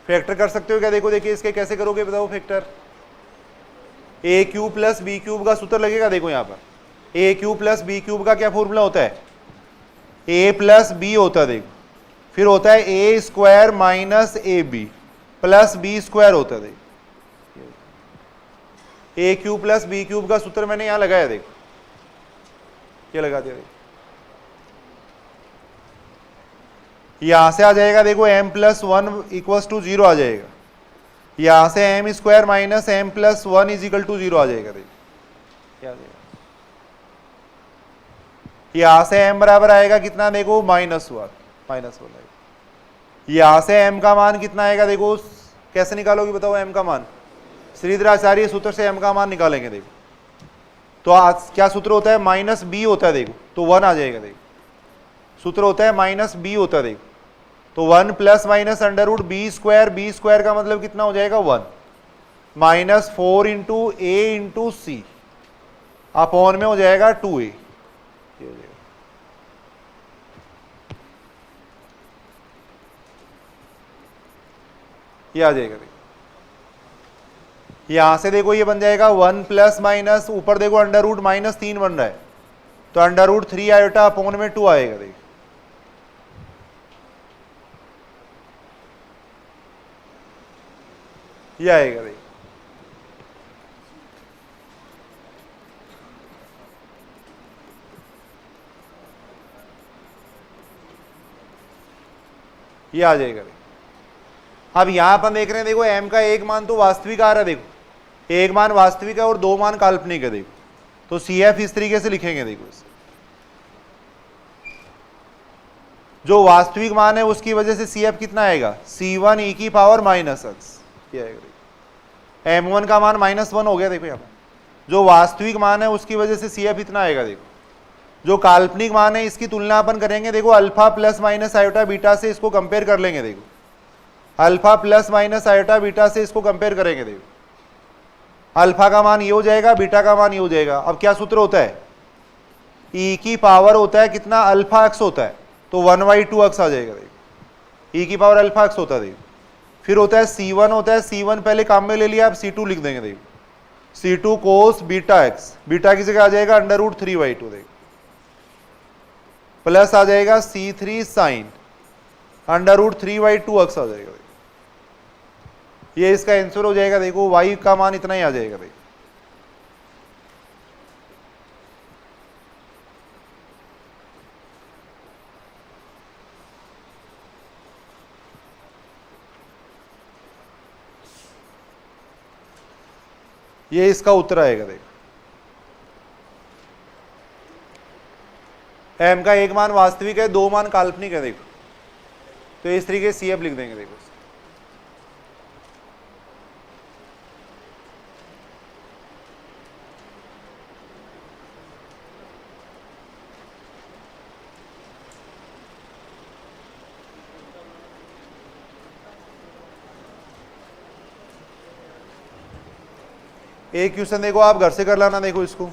फैक्टर कर सकते हो क्या? देखो देखिए इसके कैसे करोगे बताओ फैक्टर। a³ प्लस b³ का सूत्र लगेगा। देखो यहाँ पर a³ प्लस b³ का क्या फॉर्मूला होता है, a प्लस b होता है। देखो फिर होता है a square minus ab plus b square होता है। देखो a³ प्लस b³ का सूत्र मैंने यहां लगाया। देखो ये लगा दिया। देखो यहां से आ जाएगा, देखो m+1 इक्वल्स टू 0 आ जाएगा। यहां से m square minus m+1 is equal to 0 आ जाएगा। देखो क्या आ जाएगा, यहां से m बराबर आएगा कितना, देखो -1 यहां से m का मान कितना आएगा। देखो कैसे निकालोगे बताओ m का मान, श्रीधराचार्य सूत्र से m का मान निकालेंगे। देखो तो आज क्या सूत्र होता है, -b होता है। देखो तो 1 आ जाएगा। देखो सूत्र होता है -b होता है। देखो तो 1 plus minus √b square, b square का मतलब कितना हो जाएगा 1 -4 into a into C upon में हो जाएगा 2a। ये आ जाएगा। देखो यहां से देखो ये बन जाएगा 1 प्लस माइनस, ऊपर देखो √-3 बन रहा है तो √3 आयोटा अपॉन में 2 आएगा। देखिए ये आएगा। देखिए ये आ जाएगा। अब यहां अपन देख रहे हैं, देखो m का एक मान तो वास्तविक आ रहा है, देखो एक मान वास्तविक है और 2 मान काल्पनिक है। देखो तो CF इस तरीके से लिखेंगे। देखो जो वास्तविक मान है उसकी वजह से CF कितना आएगा, C1 e की पावर -x ये आएगा। M1 का मान -1 हो गया। देखो यहाँ पर जो वास्तविक मान है उसकी वजह से CF इतना आएगा। देखो जो काल्पनिक मान है इसकी तुलना अपन करेंगे। देखो alpha plus minus iota beta से इसको कंपेयर कर लेंगे। देखो alpha plus minus iota beta से इसको कंपेयर करेंगे। देखो अल्फा का मान ये हो जाएगा, बीटा का मान ये हो जाएगा। अब क्या सूत्र होता है, e की पावर होता है कितना, अल्फा x होता है, तो 1/2x आ जाएगा। देखो e की पावर अल्फा x होता है। देखो फिर होता है C1 होता है, C1 पहले काम में ले लिया, अब C2 लिख देंगे। देखो C2 cos beta x, beta की जगह आ जाएगा √3/2। देखो प्लस आ जाएगा C3 साइन √3/2x आ जाएगा। ये इसका आंसर हो जाएगा। देखो y का मान इतना ही आ जाएगा। देखो ये इसका उत्तर आएगा। देखो m का एक मान वास्तविक है, 2 मान काल्पनिक है। देखो तो इस तरीके से CF लिख देंगे। देखो एक क्वेश्चन देखो आप घर से कर लाना। देखो इसको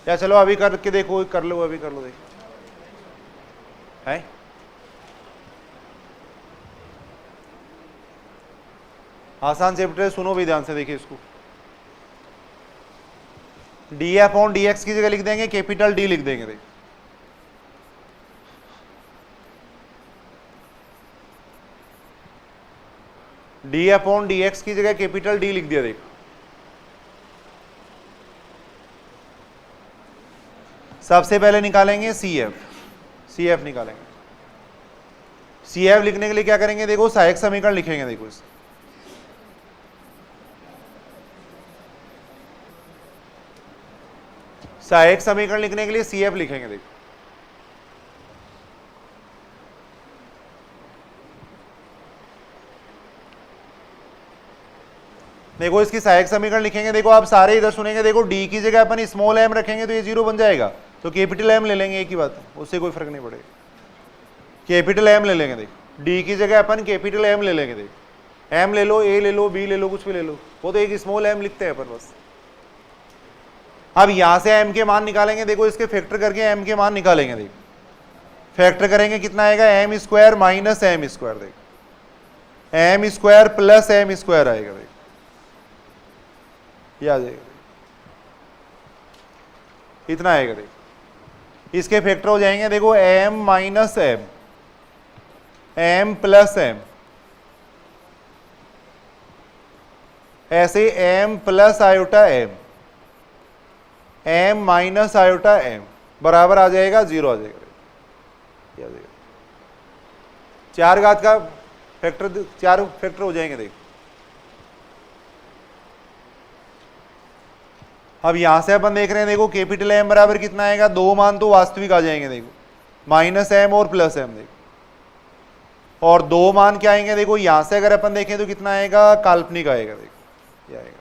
या चलो अभी करके देखो, कर लो अभी, कर लो। देखो है आसान चैप्टर, सुनो भी ध्यान से। देखिए इसको d/dx की जगह लिख देंगे कैपिटल D लिख देंगे। देखिए d/dx की जगह कैपिटल D लिख दिया। देखो सबसे पहले निकालेंगे CF निकालेंगे। CF लिखने के लिए क्या करेंगे, देखो सहायक समीकरण लिखेंगे। देखो इस सहायक समीकरण लिखने के लिए CF लिखेंगे। देखो देखो इसकी सहायक समीकरण लिखेंगे। देखो आप सारे इधर सुनेंगे। देखो D की जगह अपन स्मॉल m रखेंगे तो ये 0 बन जाएगा, तो कैपिटल M ले लेंगे। एक ही बात है, उससे कोई फर्क नहीं पड़ेगा। कैपिटल M ले लेंगे। देखो D की जगह अपन कैपिटल M ले लेंगे। देखो M ले लो, A ले लो, B ले लो, कुछ भी ले लो, वो तो एक स्मॉल m लिखते हैं अपन बस। अब यहां से m के मान निकालेंगे। देखो इसके फैक्टर करके m के मान निकालेंगे। देखो फैक्टर करेंगे कितना आएगा, m² माइनस m²। देखो m² प्लस m² आएगा। देखो ये आ जाएगा, इतना आएगा। देखो इसके फैक्टर हो जाएंगे। देखो m minus m, m plus m, ऐसे m plus iota m, m minus iota m बराबर आ जाएगा 0 आ जाएगा। ये आ जाएगा 4 घात का फैक्टर, 4 फैक्टर हो जाएंगे। देखो अब यहां से अपन देख रहे हैं। देखो कैपिटल M बराबर कितना आएगा, 2 मान तो वास्तविक आ जाएंगे। देखो माइनस m और प्लस m। देखो और 2 मान क्या आएंगे, देखो यहां से अगर अपन देखें तो कितना आएगा, काल्पनिक आएगा। देखो ये आएगा,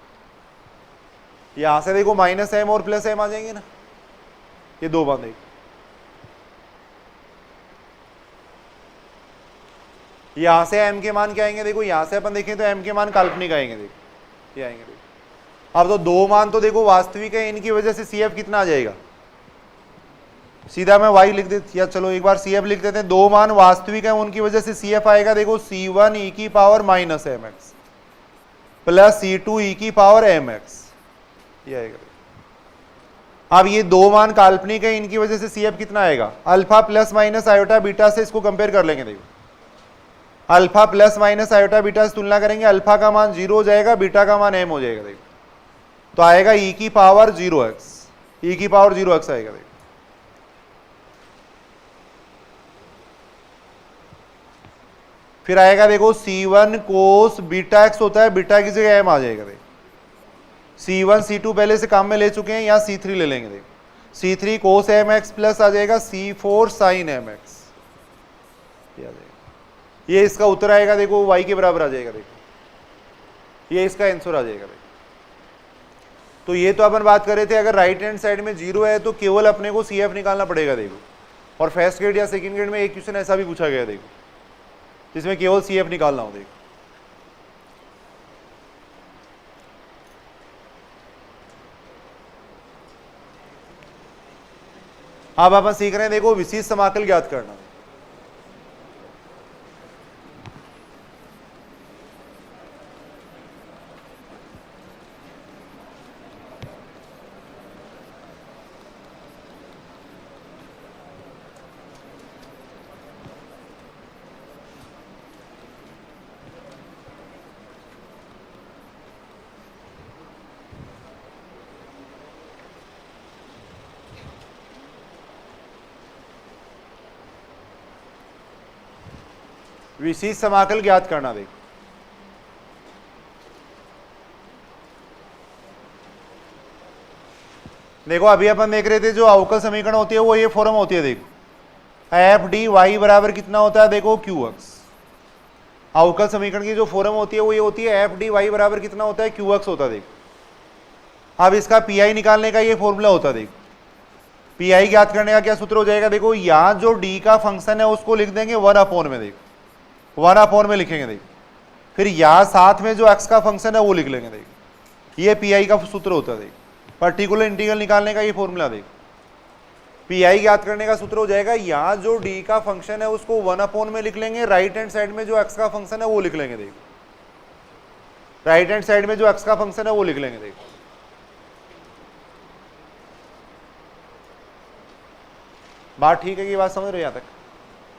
यहां से देखो माइनस m और प्लस m आ जाएंगे ना, ये 2 मान। देखो यहां से m के मान क्या आएंगे, देखो यहां से अपन देखें तो m के मान काल्पनिक आएंगे। देखो ये आएंगे। देखो अब तो दो मान तो देखो वास्तविक है, इनकी वजह से सी एफ कितना आ जाएगा, सीधा मैं वाई लिख देती, या चलो एक बार सी एफ लिख देते हैं। दो मान वास्तविक है, उनकी वजह से सी एफ आएगा देखो C1 e की power minus M X plus C2 e की पावर एम एक्स, ये आएगा। अब ये दो मान काल्पनिक है, इनकी वजह से सी एफ कितना आएगा, alpha plus minus iota beta से इसको कंपेयर कर लेंगे। देखो alpha plus minus iota beta से तुलना करेंगे, अल्फा का मान 0 हो जाएगा, बीटा का मान m हो जाएगा। देखो तो आएगा e की पावर 0x, e की पावर 0x आएगा। देखो फिर आएगा देखो C1 कोस बीटा x होता है, बीटा की जगह m आ जाएगा। देखो C1 C2 पहले से काम में ले चुके हैं, यहाँ C3 ले लेंगे। देखो C3 कोस एम एक्स प्लस आ जाएगा C4 साइन एम एक्स, ये आ जाएगा। ये इसका उत्तर आएगा देखो y के बराबर आ जाएगा। देखो ये इसका आंसर आ जाएगा। देखो तो ये तो अपन बात कर रहे थे, अगर राइट हैंड साइड में 0 है तो केवल अपने को CF निकालना पड़ेगा। देखो और फर्स्ट ग्रेड या सेकंड ग्रेड में एक क्वेश्चन ऐसा भी पूछा गया देखो, जिसमें केवल CF निकालना हो। देखो अब अपन सीख रहे हैं देखो विशिष्ट समाकल ज्ञात करना। विशिष्ट समाकल ज्ञात करना। देखो अभी अपन देख रहे थे जो अवकल समीकरण होती है वो ये फॉर्म होती है। देखो एफ डी वाई बराबर कितना होता है, देखो क्यू एक्स। अवकल समीकरण की जो फॉर्म होती है वो ये होती है एफ डी वाई बराबर कितना होता है, क्यू एक्स होता है। देखो अब इसका पी आई निकालने का ये फॉर्मूला होता है। देखो पी आई ज्ञात करने का क्या सूत्र हो जाएगा, देखो यहाँ जो डी का फंक्शन है उसको लिख देंगे 1/, में देखो 1/, में लिखेंगे। देखो फिर यहाँ साथ में जो x का फंक्शन है वो लिख लेंगे। देखो ये पी आई का सूत्र होता है। देखो पर्टिकुलर इंटीग्रल निकालने का ये फॉर्मूला। देखो पी आई ज्ञात करने का सूत्र हो जाएगा, यहाँ जो डी का फंक्शन है उसको 1/, में लिख लेंगे, राइट हैंड साइड में जो x का फंक्शन है वो लिख लेंगे। देखो राइट हैंड साइड में जो x का फंक्शन है वो लिख लेंगे। देखो बात ठीक है, ये बात समझ रहे हो यहाँ तक।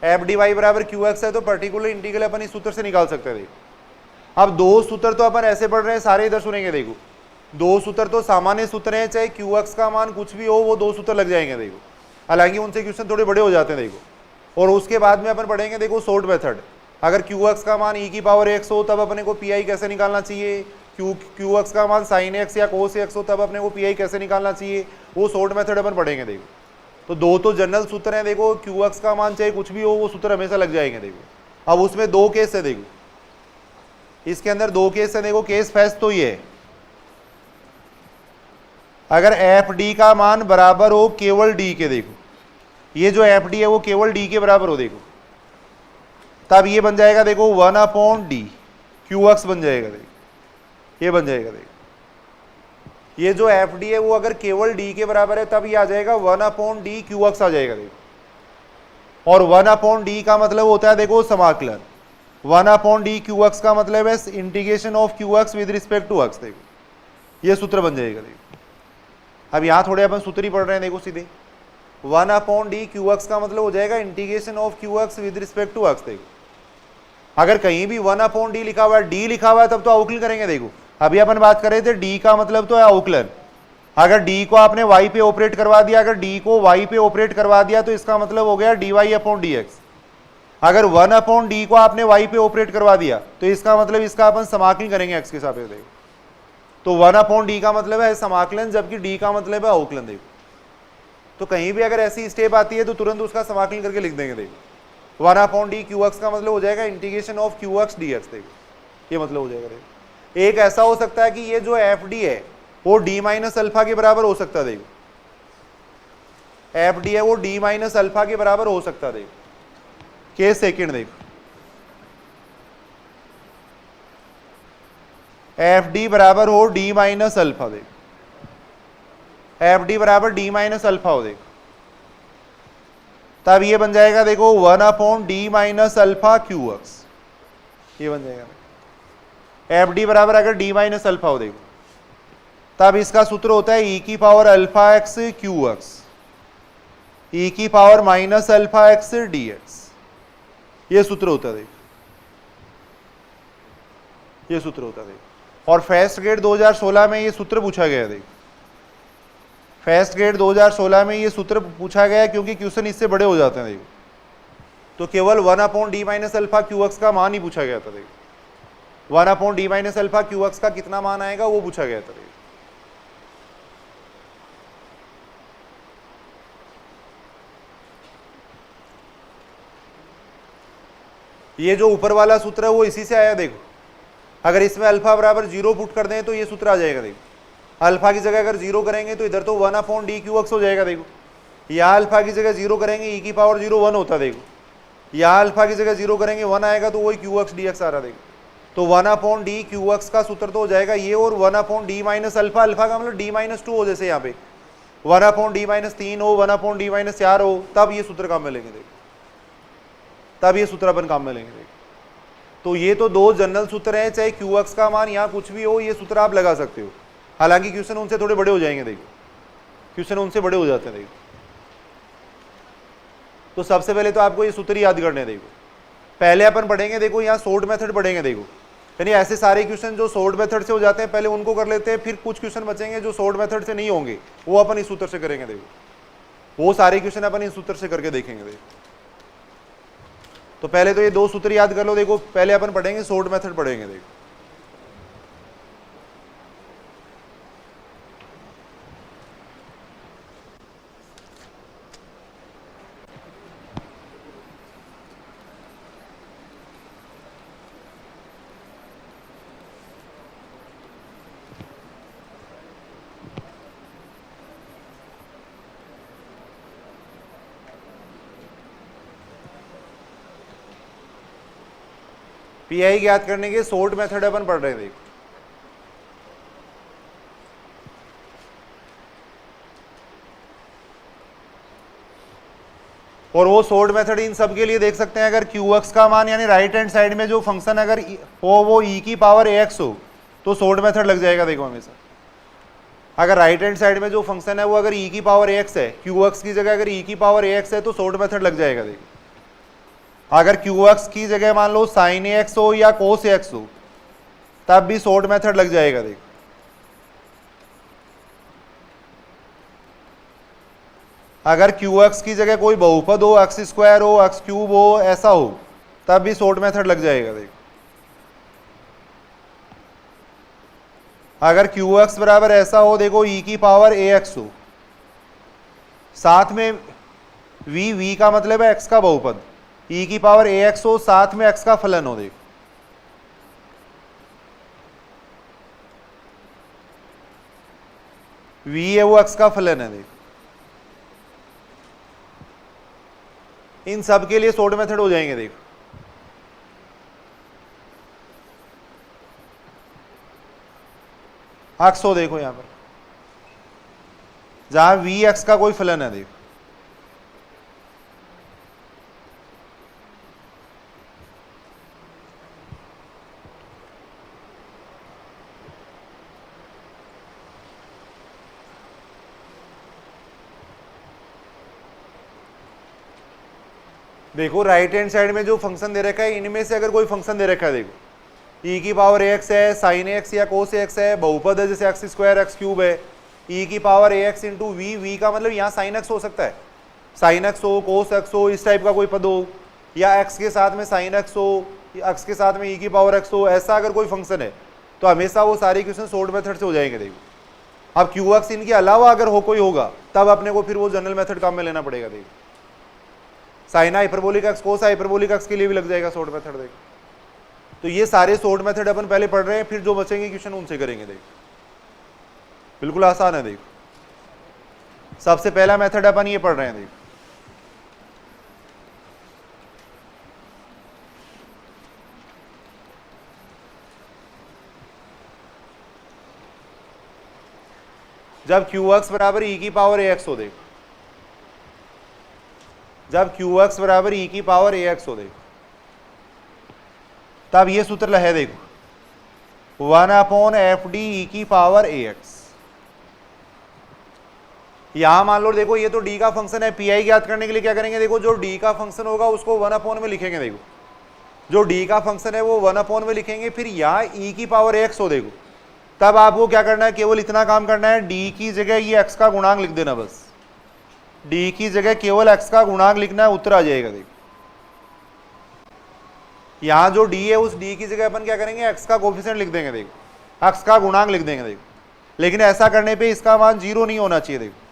एफ डी वाई बराबर क्यू एक्स है तो पर्टिकुलर इंटीग्रल अपन इस सूत्र से निकाल सकते हैं। देखो अब दो सूत्र तो अपन ऐसे पढ़ रहे हैं, सारे इधर सुनेंगे। देखो दो सूत्र तो सामान्य सूत्र हैं, चाहे क्यू एक्स का मान कुछ भी हो वो दो सूत्र लग जाएंगे। देखो हालांकि उनसे क्वेश्चन थोड़े बड़े हो जाते हैं। देखो और उसके बाद में अपन पढ़ेंगे देखो शॉर्ट मेथड। अगर क्यू एक्स का मान e की पावर x हो तब अपने को पी आई कैसे निकालना चाहिए, क्यू एक्स का मान साइन एक्स या कोस एक्स हो तब अपने को पी आई कैसे निकालना चाहिए, वो शॉर्ट मेथड अपन पढ़ेंगे। देखो तो दो तो जनरल सूत्र हैं। देखो क्यू एक्स का मान चाहे कुछ भी हो वो सूत्र हमेशा लग जाएंगे। देखो अब उसमें दो केस है। देखो इसके अंदर दो केस है। देखो केस फर्स्ट तो ये है, अगर एफ डी का मान बराबर हो केवल डी के, देखो ये जो एफ डी है वो केवल डी के बराबर हो, देखो तब ये बन जाएगा देखो 1/d क्यू एक्स बन जाएगा। देखो ये बन जाएगा। देखो ये जो एफ डी है वो अगर केवल डी के बराबर है तब ये आ जाएगा 1/d क्यू एक्स आ जाएगा। देखो और 1/d का मतलब होता है देखो समाकलन, 1/d क्यू एक्स का मतलब है integration of Q X with respect to X. देखो ये सूत्र बन जाएगा। देखो अब यहाँ थोड़े अपन सूत्र ही पढ़ रहे हैं। देखो सीधे 1/d क्यू एक्स का मतलब हो जाएगा integration of Q X with respect to X. देखो अगर कहीं भी 1/d लिखा हुआ है, d लिखा हुआ है तब तो अवकलन करेंगे। देखो अभी अपन बात कर रहे थे d का मतलब तो है अवकलन। अगर d को आपने y पे ऑपरेट करवा दिया, अगर d को y पे ऑपरेट करवा दिया तो इसका मतलब हो गया dy/dx। अगर 1/d को आपने y पे ऑपरेट करवा दिया तो इसका मतलब इसका अपन समाकलन करेंगे x के सापेक्ष। देखो तो 1/d का मतलब है समाकलन, जबकि d का मतलब है अवकलन। देखो तो कहीं भी अगर ऐसी स्टेप आती है तो तुरंत उसका समाकलन करके लिख देंगे। देखो 1/d क्यू एक्स का मतलब हो जाएगा integration of Q x D x. देखो ये मतलब हो जाएगा। देखो एक ऐसा हो सकता है कि ये जो एफ डी है वो d माइनस अल्फा के बराबर हो सकता है। देखो एफ डी है वो d माइनस अल्फा के बराबर हो सकता है। देखो केस सेकंड। देखो एफ डी बराबर हो डी माइनस अल्फा, देख एफ डी बराबर डी माइनस अल्फा हो, देख तब ये बन जाएगा देखो 1/d minus alpha Q x, ये बन जाएगा एफ डी बराबर अगर डी माइनस अल्फा हो, देखो तब इसका सूत्र होता है ई की power alpha X Q X E की power minus alpha X D X, ये सूत्र होता है, देख ये सूत्र होता है, देख और फेस्ट ग्रेड 2016 में ये सूत्र पूछा गया, देख फेस्ट ग्रेड 2016 में ये सूत्र पूछा गया क्योंकि क्वेश्चन इससे बड़े हो जाते हैं, देखो तो केवल 1/d minus alpha Q x का मान ही पूछा गया था, देखो 1/d minus alpha Q x का कितना मान आएगा वो पूछा गया था, देखो ये जो ऊपर वाला सूत्र है वो इसी से आया, देखो अगर इसमें अल्फा बराबर 0 पुट कर दें तो ये सूत्र आ जाएगा, देखो अल्फा की जगह अगर 0 करेंगे तो इधर तो 1/d क्यू एक्स हो जाएगा, देखो यहाँ अल्फा की जगह 0 करेंगे ई की पावर 0 1 होता, देखो यहाँ अल्फा की जगह 0 करेंगे 1 आएगा तो वही क्यू एक्स डी एक्स आ रहा, देखो तो 1/d क्यू एक्स का सूत्र तो हो जाएगा ये और 1/d माइनस अल्फा, अल्फा का मतलब d माइनस 2 हो, जैसे यहाँ पे 1/d माइनस 3 हो 1/d माइनस 4 हो, तब ये सूत्र काम में लेंगे, देखो तब ये सूत्र अपन काम में लेंगे, देखो तो ये तो दो जनरल सूत्र हैं, चाहे क्यू एक्स का मान यहाँ कुछ भी हो ये सूत्र आप लगा सकते हो, हालांकि क्वेश्चन उनसे थोड़े बड़े हो जाएंगे, देखो क्वेश्चन उनसे बड़े हो जाते हैं, देखो तो सबसे पहले तो आपको ये सूत्र याद करने हैं, देखो पहले अपन पढ़ेंगे, देखो यहाँ शॉर्ट मेथड पढ़ेंगे, देखो यानी ऐसे सारे क्वेश्चन जो शॉर्ट मेथड से हो जाते हैं पहले उनको कर लेते हैं, फिर कुछ क्वेश्चन बचेंगे जो शॉर्ट मेथड से नहीं होंगे वो अपन इस सूत्र से करेंगे, देखो वो सारे क्वेश्चन अपन इस सूत्र से करके देखेंगे, देखो तो पहले तो ये दो सूत्र याद कर लो, देखो पहले अपन पढ़ेंगे शॉर्ट मेथड पढ़ेंगे, देखो पीआई ज्ञात करने के शॉर्ट मेथड अपन पढ़ रहे हैं, देखो और वो शॉर्ट मेथड इन सब के लिए देख सकते हैं, अगर क्यू एक्स का मान यानी राइट हैंड साइड में जो फंक्शन अगर हो वो ई की पावर एक्स हो तो शॉर्ट मेथड लग जाएगा, देखो हमेशा अगर राइट हैंड साइड में जो फंक्शन है वो अगर ई की पावर एक्स है, क्यू एक्स की जगह अगर ई की पावर एक्स है तो शॉर्ट मेथड लग जाएगा, देखो अगर क्यू एक्स की जगह मान लो साइन एक्स हो या कोस एक्स हो तब भी शॉर्ट मेथड लग जाएगा, देखो अगर क्यू एक्स की जगह कोई बहुपद हो एक्स स्क्वायर हो एक्स क्यूब हो ऐसा हो तब भी शॉर्ट मेथड लग जाएगा, देखो अगर क्यू एक्स बराबर ऐसा हो, देखो ई की पावर ए एक्स हो साथ में वी का मतलब है एक्स का बहुपद, ई की पावर ए एक्स हो साथ में एक्स का फलन हो, देखो वी है वो एक्स का फलन है, देखो इन सब के लिए शॉर्ट मेथड हो जाएंगे, देखो एक्स हो, देखो यहां पर जहां वी एक्स का कोई फलन है, देखो देखो राइट हैंड साइड में जो फंक्शन दे रखा है इनमें से अगर कोई फंक्शन दे रखा है, देखो ई की पावर एक्स है साइन एक्स या कोस एक्स है, बहुपद है जैसे एक्स स्क्वायर एक्स क्यूब है, ई की power A X into V का मतलब यहाँ साइन एक्स हो सकता है, साइन एक्स हो कोस एक्स हो इस टाइप का कोई पद हो, या एक्स के साथ में साइन एक्स हो एक्स के साथ में ई की पावर एक्स हो, ऐसा अगर कोई फंक्शन है तो हमेशा वो सारे क्वेश्चन शॉर्ट मेथड से हो जाएंगे, देखो अब क्यू एक्स इनके अलावा अगर हो कोई होगा तब अपने को फिर वो जनरल मेथड काम में लेना पड़ेगा, देखो sine hyperbolic x cos hyperbolic x के लिए भी लग जाएगा शॉर्ट मेथड, देखो तो ये सारे शॉर्ट मेथड अपन पहले पढ़ रहे हैं, फिर जो बचेंगे क्वेश्चन उनसे करेंगे, देखो बिल्कुल आसान है, देखो सबसे पहला मेथड अपन ये पढ़ रहे हैं, देखो जब QX बराबर e की पावर AX हो, देखो जब QX बराबर e की पावर AX हो, देखो तब ये सूत्र है, देखो 1/FD e की पावर AX। यहां मान लो देखो ये तो d का फंक्शन है, PI ज्ञात करने के लिए क्या करेंगे, देखो जो d का फंक्शन होगा उसको 1/में लिखेंगे, देखो जो d का फंक्शन है वो 1/में लिखेंगे, फिर यहाँ e की पावर x हो, देखो तब आपको क्या करना है, केवल इतना काम करना है, d की जगह ये x का गुणांक लिख देना, बस d की जगह केवल x का गुणांक लिखना है, उत्तर आ जाएगा। देखो यहां जो d है उस d की जगह अपन क्या करेंगे, x का कोफिशिएंट लिख देंगे, देखो x का गुणांक लिख देंगे, देखो लेकिन ऐसा करने पे इसका मान 0 नहीं होना चाहिए, देखो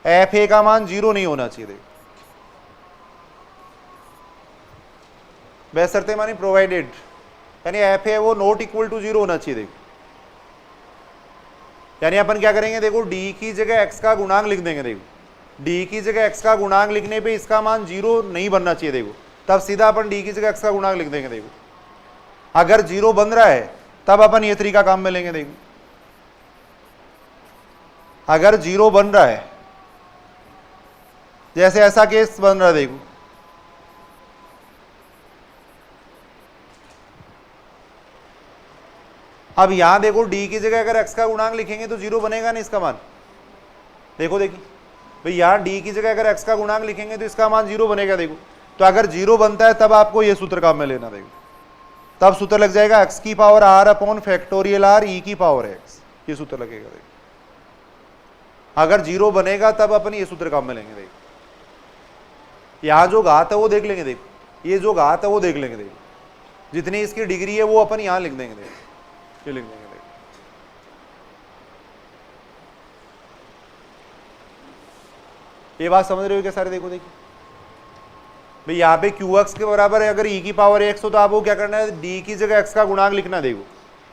FA का मान 0 नहीं होना चाहिए, देखो बशर्ते मानी प्रोवाइडेड, यानी FA वो नॉट इक्वल टू 0 होना चाहिए, देखो यानी अपन क्या करेंगे, देखो d की जगह x का गुणांक लिख देंगे, देखो d की जगह x का गुणांक लिखने पे इसका मान 0 नहीं बनना चाहिए, देखो तब सीधा अपन d की जगह x का गुणांक लिख देंगे। देखो अगर 0 बन रहा है तब अपन ये तरीका काम में लेंगे, देखो अगर 0 बन रहा है, जैसे ऐसा केस बन रहा है, देखो अब यहां देखो d की जगह अगर x का गुणांक लिखेंगे तो 0 बनेगा नहीं इसका मान, देखो देखिए भाई यहां d की जगह अगर x का गुणांक लिखेंगे तो इसका मान 0 बनेगा, देखो तो अगर 0 बनता है तब आपको ये सूत्र काम में लेना, देखो तब सूत्र लग जाएगा x की पावर r/(r) e की पावर x, ये सूत्र लगेगा। देखो अगर 0 बनेगा तब अपन ये सूत्र काम में लेंगे, देखो यहां जो घात है वो देख लेंगे, देखो ये जो घात है वो देख लेंगे, देखो जितनी इसकी डिग्री है वो अपन यहां लिख देंगे, देखो ये लिख देंगे, देखो ये बात समझ रहे हो क्या सारे, देखो देखिए भाई यहाँ पे QX के बराबर है, अगर e की पावर x हो तो आपको क्या करना है, d की जगह x का गुणांक लिखना है, देखो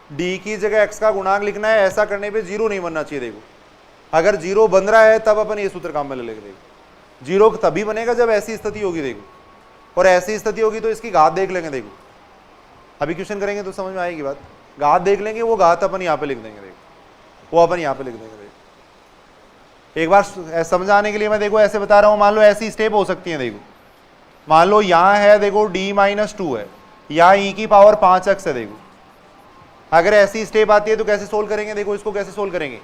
d की जगह x का गुणांक लिखना है, ऐसा करने पे 0 नहीं बनना चाहिए, देखो अगर 0 बन रहा है तब अपन ये सूत्र काम में ले लेंगे, देखो 0 तभी बनेगा जब ऐसी स्थिति होगी, देखो और ऐसी स्थिति होगी तो इसकी घात देख लेंगे, देखो अभी क्वेश्चन करेंगे तो समझ में आएगी बात, घात देख लेंगे, वो घात अपन यहाँ पे लिख देंगे, देखो वो अपन यहाँ पे लिख देंगे। देखो एक बार समझाने के लिए मैं देखो ऐसे बता रहा हूँ, मान लो ऐसी स्टेप हो सकती है, देखो मान लो यहाँ है, देखो d-2 है, यहाँ e की पावर 5x है, देखो अगर ऐसी स्टेप आती है तो कैसे सोल्व करेंगे, देखो इसको कैसे सोल्व करेंगे,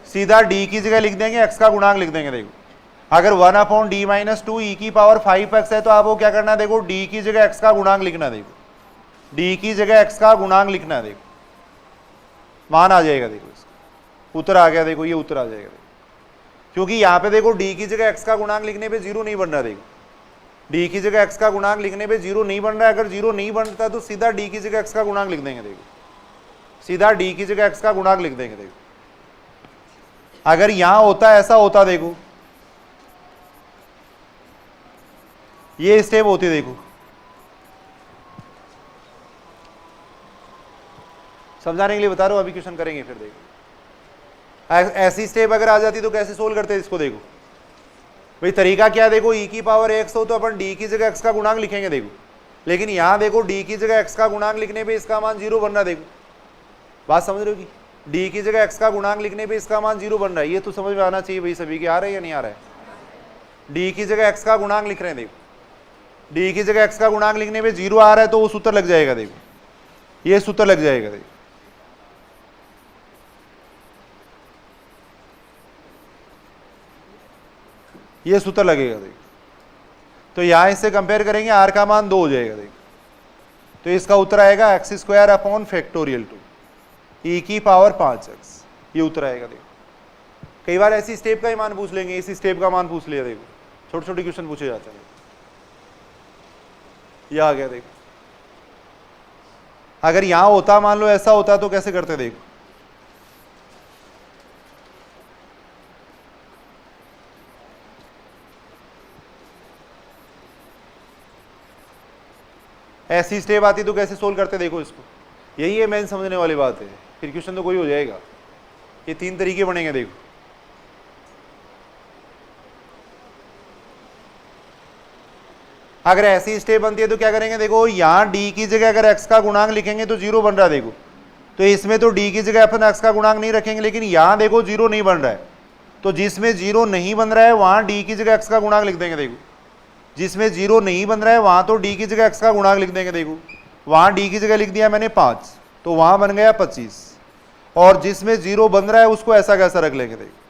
सीधा d की जगह लिख देंगे, x का गुणांक लिख देंगे, देखो अगर 1/d-2 e की पावर 5x है तो आपको क्या करना है, देखो d की जगह x का गुणांक लिखना है, देखो d की जगह x का गुणांक लिखना है, देखो मान आ जाएगा, देखो इसका उत्तर आ गया, देखो ये उत्तर आ जाएगा, देखो क्योंकि यहाँ पे देखो d की जगह x का गुणांक लिखने पे 0 नहीं बन रहा, देखो d की जगह x का गुणांक लिखने पे 0 नहीं बन रहा है, अगर 0 नहीं बनता तो सीधा d की जगह x का गुणांक लिख देंगे, देखो सीधा d की जगह x का गुणांक लिख देंगे, देखो अगर यहां होता ऐसा होता, देखो ये स्टेप होती, देखो समझाने के लिए बता रहा हूं, अभी क्वेश्चन करेंगे फिर, देखो ऐसी स्टेप अगर आ जाती तो कैसे सोल्व करते हैं इसको, देखो भाई तरीका क्या है, देखो e की पावर x हो तो अपन d की जगह x का गुणांक लिखेंगे, देखो लेकिन यहां देखो d की जगह x का गुणांक लिखने पे इसका मान 0 बन रहा है, देखो बात समझ रहे हो कि d की जगह x का गुणांक लिखने पे इसका मान 0 बन रहा है, ये तो समझ में आना चाहिए भाई सभी के, आ रहा है या नहीं आ रहा है, d की जगह x का गुणांक लिख रहे हैं, देखो d की जगह x का गुणांक लिखने पे 0 आ रहा है तो वो सूत्र लग जाएगा, देखो ये सूत्र लग जाएगा, देखो ये सूत्र लगेगा, देखो तो यहां इससे कंपेयर करेंगे, r का मान 2 हो जाएगा, देखो तो इसका उत्तर आएगा x² e की पावर 5x, ये उत्तर आएगा। देखो कई बार ऐसी स्टेप का ही मान पूछ लेंगे, इसी स्टेप का मान पूछ लिया, देखो छोटे छोटे क्वेश्चन पूछे जाते हैं, ये आ गया। देखो अगर यहां होता, मान लो ऐसा होता तो कैसे करते, देखो ऐसी स्टेप आती तो कैसे सोल्व करते, देखो इसको, यही है मेन समझने वाली बात है, फिर क्वेश्चन तो कोई हो जाएगा। ये 3 तरीके बनेंगे, देखो अगर ऐसी स्टेप बनती है तो क्या करेंगे, देखो यहां d की जगह अगर x का गुणांक लिखेंगे तो 0 बन रहा है, देखो तो इसमें तो डी की जगह अपन एक्स का गुणांक नहीं रखेंगे, लेकिन यहां देखो जीरो नहीं बन रहा है, तो जिसमें जीरो नहीं बन रहा है वहां डी की जगह एक्स का गुणांक लिख देंगे। देखो जिसमें जीरो नहीं बन रहा है वहां तो डी की जगह एक्स का गुणांक लिख देंगे। देखो वहां डी की जगह लिख दिया मैंने 5, तो वहां बन गया 25, और जिसमें जीरो बन रहा है उसको ऐसा कैसा रख लेंगे। देखो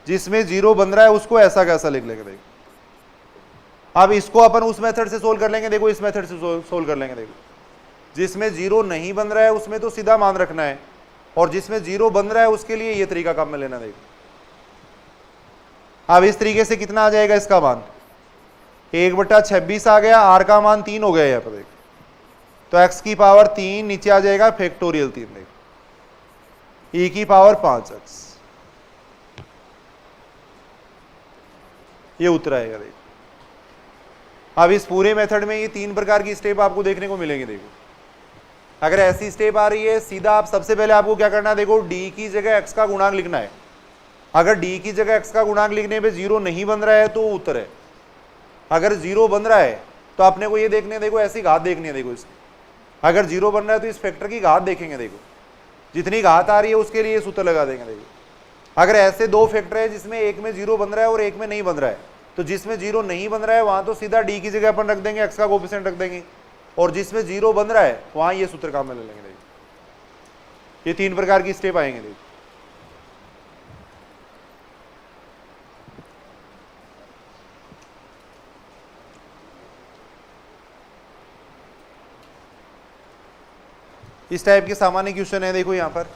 जिसमें जीरो बन रहा है उसको ऐसा कैसा लिख लेंगे। देखो अब इसको अपन उस मेथड से सोल्व कर लेंगे। देखो इस मेथड से सोल्व कर लेंगे। देखो जिसमें जीरो नहीं बन रहा है उसमें तो सीधा मान रखना है, और जिसमें जीरो बन रहा है उसके लिए ये तरीका काम में लेना। देखो अब इस तरीके से कितना आ जाएगा इसका मान, 1/26 आ गया, आर का मान 3 हो गया यहाँ पर। देखो तो x की पावर 3 नीचे आ जाएगा फैक्टोरियल 3, देखो e की पावर 5x, ये उत्तर आएगा। देखो अब इस पूरे मेथड में ये 3 प्रकार की स्टेप आपको देखने को मिलेंगे। देखो अगर ऐसी स्टेप आ रही है, सीधा आप सबसे पहले आपको क्या करना है, देखो d की जगह x का गुणांक लिखना है। अगर d की जगह x का गुणांक लिखने पे जीरो नहीं बन रहा है तो उत्तर है। अगर जीरो बन रहा है तो आपने को ये देखने, देखो ऐसी घात देखनी है। देखो इसकी अगर जीरो बन रहा है तो इस फैक्टर की घात देखेंगे। देखो जितनी घात आ रही है उसके लिए सूत्र लगा देंगे। देखो अगर ऐसे दो फैक्टर है जिसमें एक में जीरो बन रहा है और एक में नहीं बन रहा है, तो जिसमें जीरो नहीं बन रहा है वहां तो सीधा डी की जगह अपन रख देंगे, एक्स का कोएफिशिएंट रख देंगे, और जिसमें जीरो बन रहा है वहां ये सूत्र काम में ले लेंगे। देखो ये 3 प्रकार की स्टेप आएंगे। देखो इस टाइप के सामान्य क्वेश्चन है। देखो यहां पर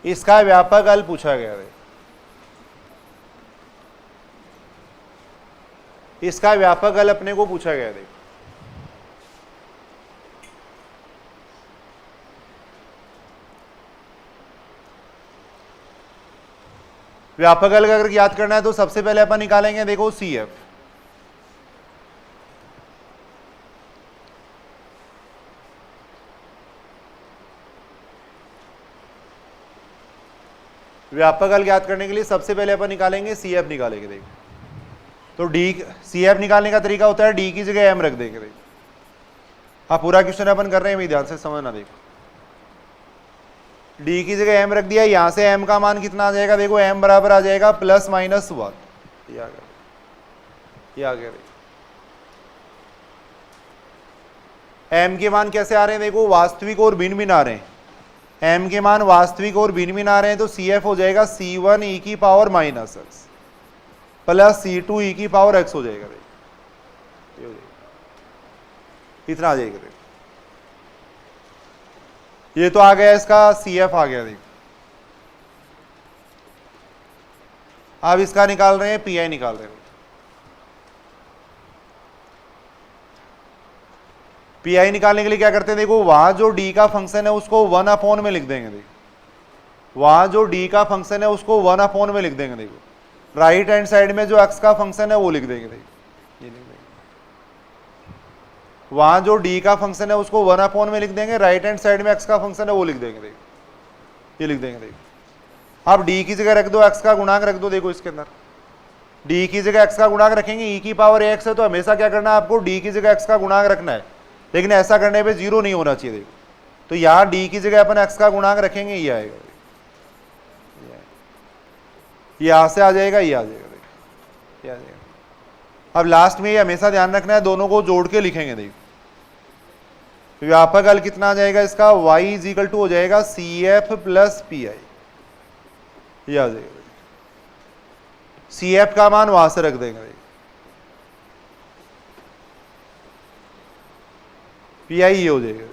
इसका व्यापक हल पूछा गया है। इसका व्यापक हल अपने को पूछा गया। देखो व्यापक हल अगर याद करना है तो सबसे पहले अपन निकालेंगे। देखो CF, व्यापक हल याद करने के लिए सबसे पहले अपन निकालेंगे CF निकालेंगे। देखो तो CF निकालने का तरीका होता है d की जगह m रख देंगे। देखो हाँ पूरा क्वेश्चन अपन कर रहे हैं, ध्यान से समझना। देखो d की जगह m रख दिया, यहां से m का मान कितना आ जाएगा। देखो m बराबर आ जाएगा +- 1, ये आ गया। m के मान कैसे आ रहे हैं, देखो वास्तविक और भिन्न भिन्न आ रहे हैं। m के मान वास्तविक और भिन्न भिन्न आ रहे हैं, तो CF हो जाएगा C1 e की power -x plus C2 e की पावर x हो जाएगा। देखो इतना आ जाएगा। देखो ये तो आ गया, इसका CF आ गया। देखो अब इसका निकाल रहे हैं, PI निकाल रहे हैं। PI निकालने के लिए क्या करते हैं, देखो वहां जो d का फंक्शन है उसको 1/, में लिख देंगे। देखो वहां जो d का फंक्शन है उसको 1/, में लिख देंगे। देखो राइट हैंड साइड में जो x का फंक्शन है वो लिख देंगे। देखो ये लिख देंगे, वहां जो d का फंक्शन है उसको 1/, में लिख देंगे, राइट हैंड साइड में x का फंक्शन है वो लिख देंगे। देखो ये लिख देंगे। देखो अब d की जगह रख दो, x का गुणांक रख दो। देखो इसके अंदर d की जगह x का गुणांक रखेंगे, e की पावर x है तो हमेशा क्या करना है आपको, d की जगह x का गुणांक रखना है, लेकिन ऐसा करने पे जीरो नहीं होना चाहिए। देखो तो यहां d की जगह अपन x का गुणांक रखेंगे, ये आएगा, यहां से आ जाएगा, ये आ जाएगा। देखो ये आ जाएगा। अब लास्ट में ये हमेशा ध्यान रखना है, दोनों को जोड़ के लिखेंगे। देखो व्यापक हल कितना आ जाएगा इसका, y = हो जाएगा CF + PI, ये आ जाएगा। CF का मान वहां से रख देंगे। PI ये हो जाएगा।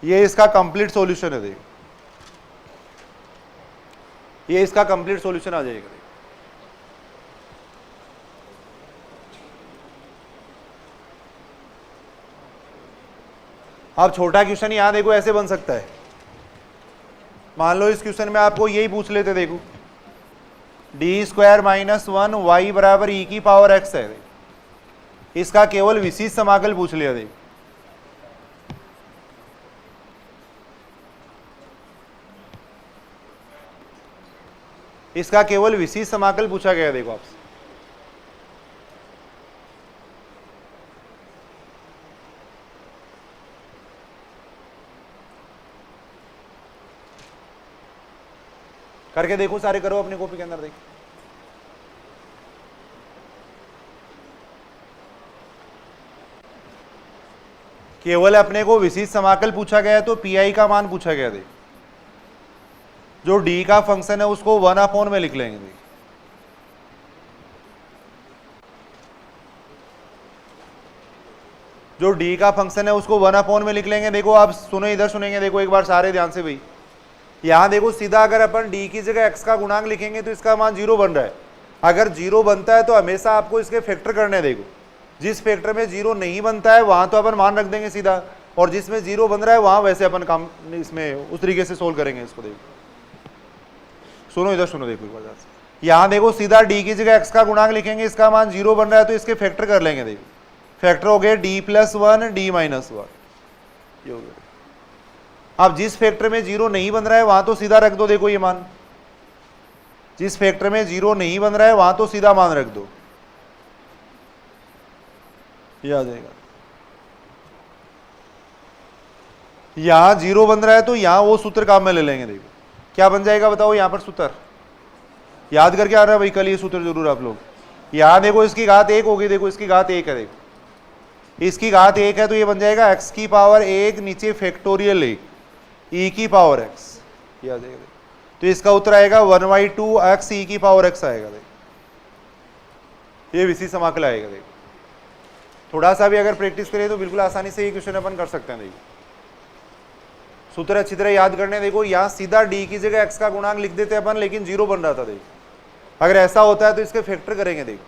ये इसका कंप्लीट सॉल्यूशन है। देखो ये इसका कंप्लीट सॉल्यूशन आ जाएगा। अब छोटा क्वेश्चन यहां देखो ऐसे बन सकता है। मान लो इस क्वेश्चन में आपको यही पूछ लेते, देखो d² - 1 y बराबर e की पावर x है, इसका केवल विशिष्ट समाकल पूछ लिया। देखो इसका केवल विशेष समाकल पूछा गया है, देखो आपसे। करके देखो, सारे करो अपनी कॉपी के अंदर, देखो। केवल अपने को विशेष समाकल पूछा गया है तो पीआई का मान पूछा गया, देखो। जो डी का फंक्शन है उसको 1/, में लिख लेंगे, देखो। जो डी का फंक्शन है उसको 1/, में लिख लेंगे। देखो आप सुनो, इधर सुनेंगे, देखो एक बार सारे ध्यान से भाई। यहां देखो सीधा अगर अपन डी की जगह एक्स का गुणांक लिखेंगे तो इसका मान 0 बन रहा है। अगर 0 बनता है तो हमेशा आपको इसके फैक्टर करने, देखो। जिस फैक्टर में 0 नहीं बनता है वहां तो अपन मान रख देंगे सीधा, और जिसमें 0 बन रहा है वहां वैसे अपन काम इसमें उस तरीके से सोल्व करेंगे इसको। देखो सुनो, इधर सुनो, देखो एक बार। यहां देखो सीधा डी की जगह एक्स का गुणांक लिखेंगे, इसका मान 0 बन रहा है तो इसके फैक्टर कर लेंगे। देखो फैक्टर हो गए d+1 d-1, ये हो गया। अब जिस फैक्टर में 0 नहीं बन रहा है वहां तो सीधा रख दो, देखो ये मान। जिस फैक्टर में 0 नहीं बन रहा है वहां तो सीधा मान रख दो, ये आ जाएगा। यहां 0 बन रहा है तो यहां वो सूत्र काम में ले लेंगे। देखो क्या बन जाएगा बताओ, यहां पर सूत्र याद करके आ रहा है भाई, कल ये सूत्र जरूर आप लोग। यहां देखो इसकी घात 1 होगी, देखो इसकी घात 1 है, देखो इसकी घात 1 है तो ये बन जाएगा x की पावर 1 नीचे फैक्टोरियल 1 e की पावर x, ये आ जाएगा। तो इसका उत्तर आएगा 1/2x e की पावर x आएगा। देखो ये विशेष समाकल आएगा। देखो थोड़ा सा भी अगर प्रैक्टिस करें तो बिल्कुल आसानी से ये क्वेश्चन अपन कर सकते हैं। देखो सूत्र अच्छी तरह याद करने। देखो यहां सीधा d की जगह x का गुणांक लिख देते अपन, लेकिन 0 बन रहा था। देखो अगर ऐसा होता है तो इसके फैक्टर करेंगे। देखो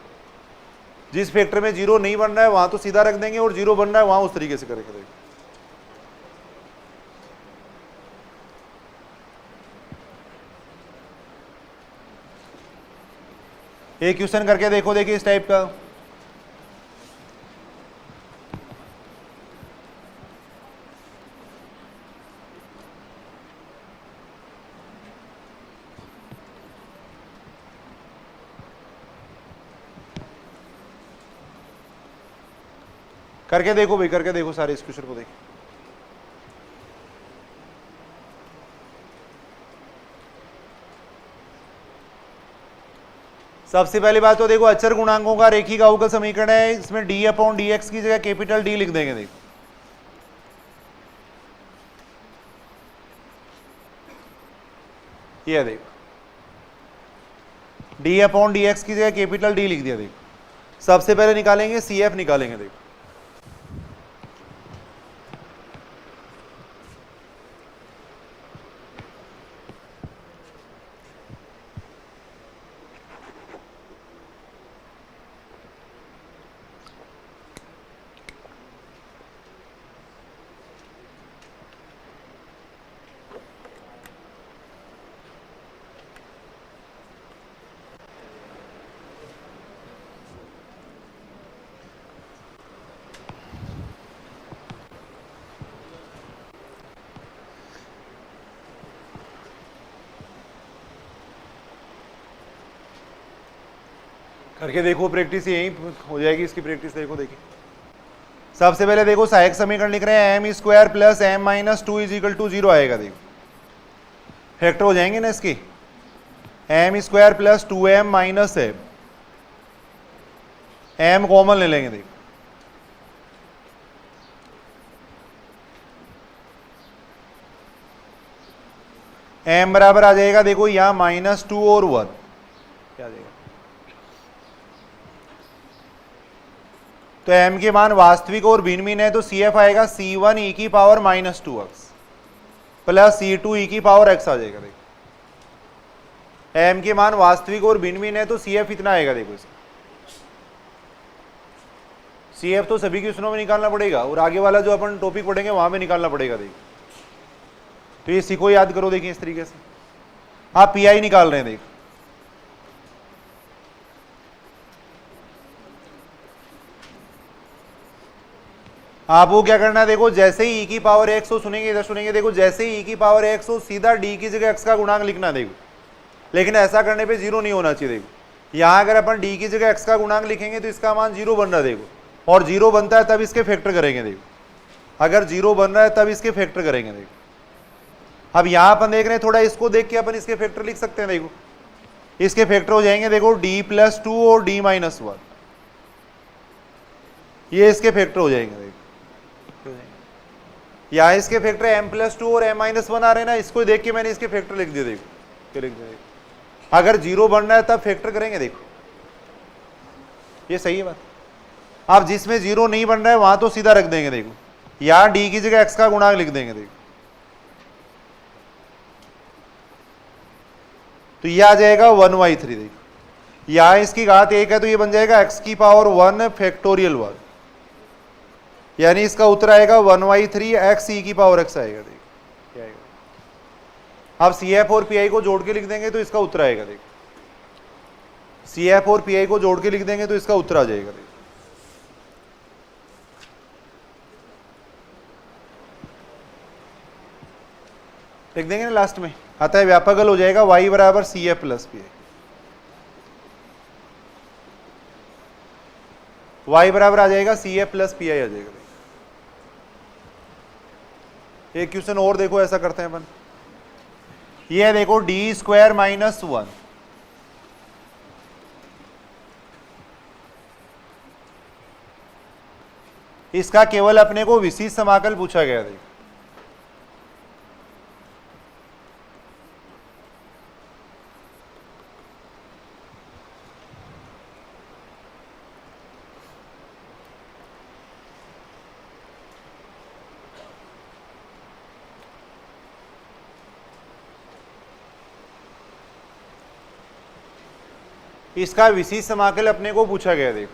जिस फैक्टर में 0 नहीं बन रहा है वहां तो सीधा रख देंगे, और 0 बन रहा है वहां उस तरीके से करेंगे। देखो एक क्वेश्चन करके देखो, देखिए इस टाइप का। करके देखो भाई, करके देखो सारे इस क्वेश्चन को। देखिए सबसे पहली बात तो देखो अचर गुणांकों का रेखिक अवकल समीकरण है। इसमें d/dx की जगह कैपिटल D लिख देंगे। देखो ये देखो d/dx की जगह कैपिटल D लिख दिया। देखो सबसे पहले निकालेंगे CF निकालेंगे। देखो करके देखो, प्रैक्टिस यही हो जाएगी इसकी प्रैक्टिस। देखो देखिए सबसे पहले देखो सहायक समीकरण लिख रहे हैं m² + m - 2 = 0 आएगा। देखो फैक्टर हो जाएंगे ना इसके, m² + 2m - m कॉमन ले लेंगे। देखो m बराबर आ जाएगा, देखो यहां -2 और 1 क्या आ जाएगा। तो m के मान वास्तविक और भिन्न भिन्न है तो CF आएगा C1 e की power -2x plus C2 e की पावर x आ जाएगा। देखो m के मान वास्तविक और भिन्न भिन्न है तो CF इतना आएगा। देखो इसका CF तो सभी क्वेश्चनों में निकालना पड़ेगा, और आगे वाला जो अपन टॉपिक पढ़ेंगे वहां में निकालना पड़ेगा। देखो तो ये सीखो, याद करो। देखिए इस तरीके से आप PI निकाल रहे हैं। देखो आपको क्या करना है, देखो जैसे ही e की पावर x हो, सुनेंगे इधर सुनेंगे, देखो जैसे ही e की पावर x हो सीधा d की जगह x का गुणांक लिखना है। देखो लेकिन ऐसा करने पे जीरो नहीं होना चाहिए। देखो यहाँ अगर अपन डी की जगह x का गुणांक लिखेंगे तो इसका मान जीरो बन रहा है। देखो और जीरो बनता है तब इसके फैक्टर करेंगे। देखो अगर जीरो बन रहा है तब इसके फैक्टर करेंगे। देखो अब यहाँ अपन देख रहे हैं, थोड़ा इसको देख के अपन इसके फैक्टर लिख सकते हैं। देखो इसके फैक्टर हो जाएंगे, देखो d+2 और d-1, ये इसके फैक्टर हो जाएंगे। देखो यहाँ इसके फैक्टर m+2 और m-1 आ रहे हैं ना, इसको देख के मैंने इसके फैक्टर लिख दिए। देखो क्या लिख दिया, अगर जीरो बन रहा है तब फैक्टर करेंगे। देखो ये सही है बात। अब जिसमें जीरो नहीं बन रहा है वहां तो सीधा रख देंगे। देखो यहाँ डी की जगह x का गुणांक लिख देंगे। देखो तो ये आ जाएगा 1/3। देखो यहाँ इसकी घात 1 है तो ये बन जाएगा x⁻1 फैक्टोरियल 1, यानी इसका उत्तर आएगा 1/3 x e⁻x आएगा। देखो क्या आएगा। अब CF और PI को जोड़ के लिख देंगे तो इसका उत्तर आएगा। देखो CF और PI को जोड़ के लिख देंगे तो इसका उत्तर आ जाएगा। देखो लिख देंगे ना लास्ट में, अतः व्यापकल हो जाएगा y बराबर CF प्लस PI, y बराबर आ जाएगा CF प्लस PI आ जाएगा। एक क्वेश्चन और देखो, ऐसा करते हैं अपन। ये है देखो d² - 1, इसका केवल अपने को विशिष्ट समाकल पूछा गया। देखो इसका विशिष्ट समाकल अपने को पूछा गया। देखो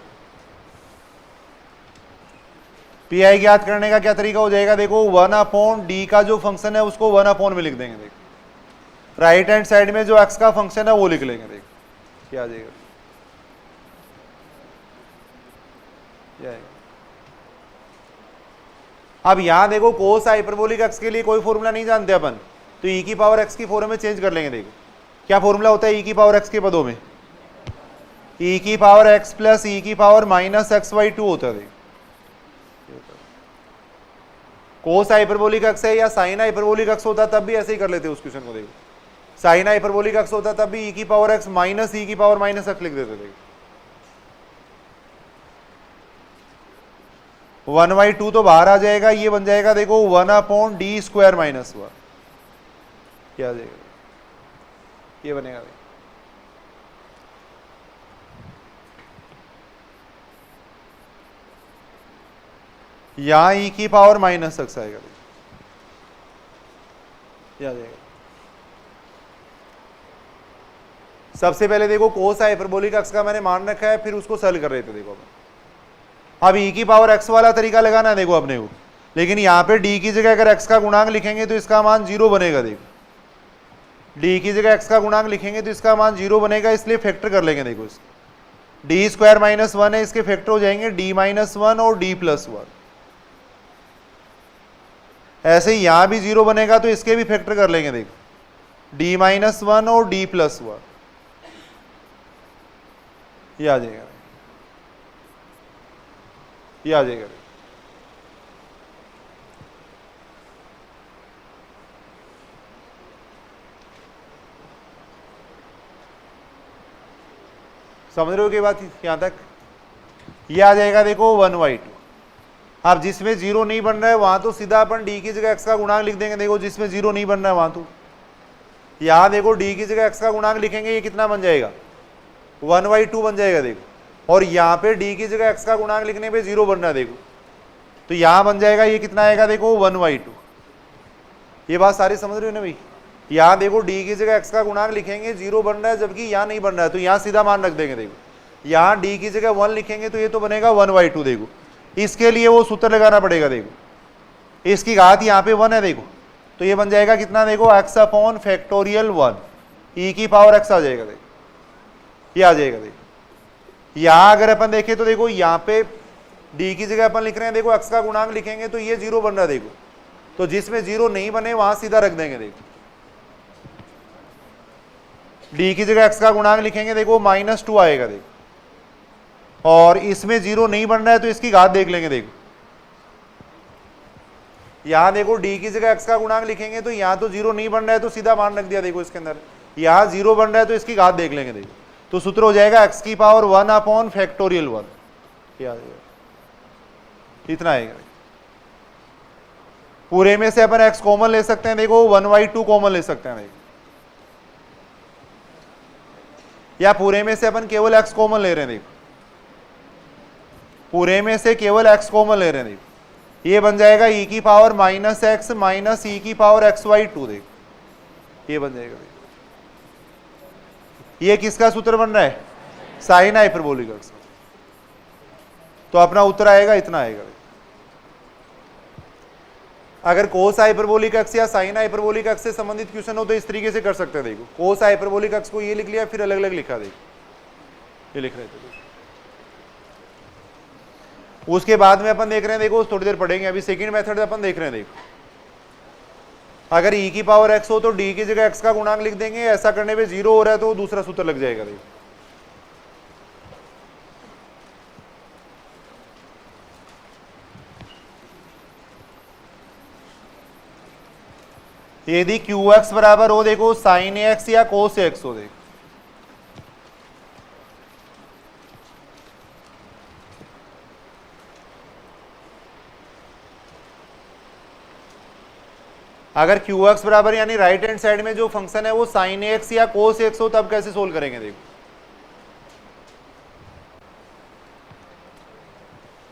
PI ज्ञात करने का क्या तरीका हो जाएगा। देखो 1/d का जो फंक्शन है उसको 1/, में लिख देंगे। देखो राइट हैंड साइड में जो x का फंक्शन है वो लिख लेंगे। देखो क्या आ जाएगा, क्या आएगा। अब यहां देखो कोस हाइपरबोलिक x के लिए कोई फॉर्मूला नहीं जानते अपन, तो e⁻x की फॉर्म में चेंज कर लेंगे। देखो क्या फॉर्मूला होता है e⁻x के पदों में, e⁻x प्लस e⁻−x/2 होता है। देखो कोस हाइपरबोलिक x है या साइन हाइपरबोलिक x होता तब भी ऐसे ही कर लेते उस क्वेश्चन को। देखो साइन हाइपरबोलिक x होता तब भी e⁻x माइनस e⁻−x लिख देते। देखो 1/2 तो बाहर आ जाएगा, ये बन जाएगा देखो 1/d² - 1, क्या आ जाएगा, ये बनेगा। यहां e⁻−x आएगा, क्या आ जाएगा। सबसे पहले देखो कोस हाइपरबोलिक x का मैंने मान रखा है, फिर उसको सॉल्व कर रहे थे। देखो अब e⁻x वाला तरीका लगाना है देखो अपने को, लेकिन यहाँ पे d की जगह अगर x का गुणांक लिखेंगे तो इसका मान 0 बनेगा। देखो d की जगह x का गुणांक लिखेंगे तो इसका मान 0 बनेगा, इसलिए फैक्टर कर लेंगे। देखो d² - 1 है, इसके फैक्टर हो जाएंगे d-1 और d+1। ऐसे ही यहां भी 0 बनेगा तो इसके भी फैक्टर कर लेंगे। देखो d-1 और d+1, ये आ जाएगा, ये आ जाएगा। समझ रहे हो कि बात यहां तक, ये आ जाएगा देखो 1/2। अब जिसमें 0 नहीं बन रहा है वहां तो सीधा अपन d की जगह x का गुणांक लिख देंगे। देखो जिसमें 0 नहीं बन रहा है वहां तो यहां देखो d की जगह x का गुणांक लिखेंगे, ये कितना बन जाएगा 1/2 बन जाएगा। देखो और यहाँ पे d की जगह x का गुणांक लिखने पे 0 बन रहा है। देखो तो यहां बन जाएगा, ये कितना आएगा देखो 1/2। ये बात सारी समझ रहे हो ना भाई। यहाँ देखो d की जगह x का गुणांक लिखेंगे, 0 बन रहा है जबकि यहाँ नहीं बन रहा है, तो यहाँ सीधा मान रख देंगे। देखो यहाँ d की जगह 1 लिखेंगे तो ये तो बनेगा 1/2। देखो इसके लिए वो सूत्र लगाना पड़ेगा। देखो इसकी घात यहाँ पे 1 है। देखो तो ये बन जाएगा कितना, देखो x/1 e⁻x आ जाएगा। देखो ये आ जाएगा। देखो यहाँ अगर अपन देखें तो देखो यहाँ पे d की जगह अपन लिख रहे हैं, देखो x का गुणांक लिखेंगे तो ये 0 बन रहा है। देखो तो जिसमें 0 नहीं बने वहां सीधा रख देंगे। देखो डी की जगह एक्स का गुणांक लिखेंगे, देखो -2 आएगा देखो, और इसमें 0 नहीं बन रहा है तो इसकी घात देख लेंगे। देखो यहां देखो डी की जगह एक्स का गुणांक लिखेंगे तो यहां तो 0 नहीं बन रहा है तो सीधा मान रख दिया देखो इसके अंदर, यहां 0 बन रहा है तो इसकी घात देख लेंगे। देखो तो सूत्र हो जाएगा x की पावर 1/(1) इतना आएगा। पूरे में से अपन x कॉमन ले सकते हैं, देखो 1/2 कॉमन ले सकते हैं देखो, या पूरे में से अपन केवल x कॉमन ले रहे हैं। देखो पूरे में से केवल x कॉमन ले रहे हैं, देखो ये बन जाएगा e की पावर -x माइनस e की पावर x/2। देखो ये बन जाएगा। देखो ये किसका सूत्र बन रहा है? Sine hyperbolic x. तो अपना उत्तर आएगा इतना आएगा। अगर कोस हाइपरबोलिक एक्स या साइन हाइपरबोलिक एक्स से संबंधित क्वेश्चन हो तो इस तरीके से कर सकते हैं। देखो कोस हाइपरबोलिक एक्स को ये लिख लिया, फिर अलग अलग लिखा। देखो ये लिख रहे थे। उसके बाद में अपन देख रहे हैं, देखो थोड़ी देर पढ़ेंगे, अभी सेकंड मेथड अपन देख रहे हैं। देखो अगर e की पावर x हो तो d की जगह x का गुणांक लिख देंगे, ऐसा करने पे 0 हो रहा है तो दूसरा सूत्र लग जाएगा। देखो यदि qx बराबर हो देखो sin x या cos x हो, देखो अगर qx बराबर यानी राइट हैंड साइड में जो फंक्शन है वो sin x या cos x हो तब कैसे सोल्व करेंगे। देखो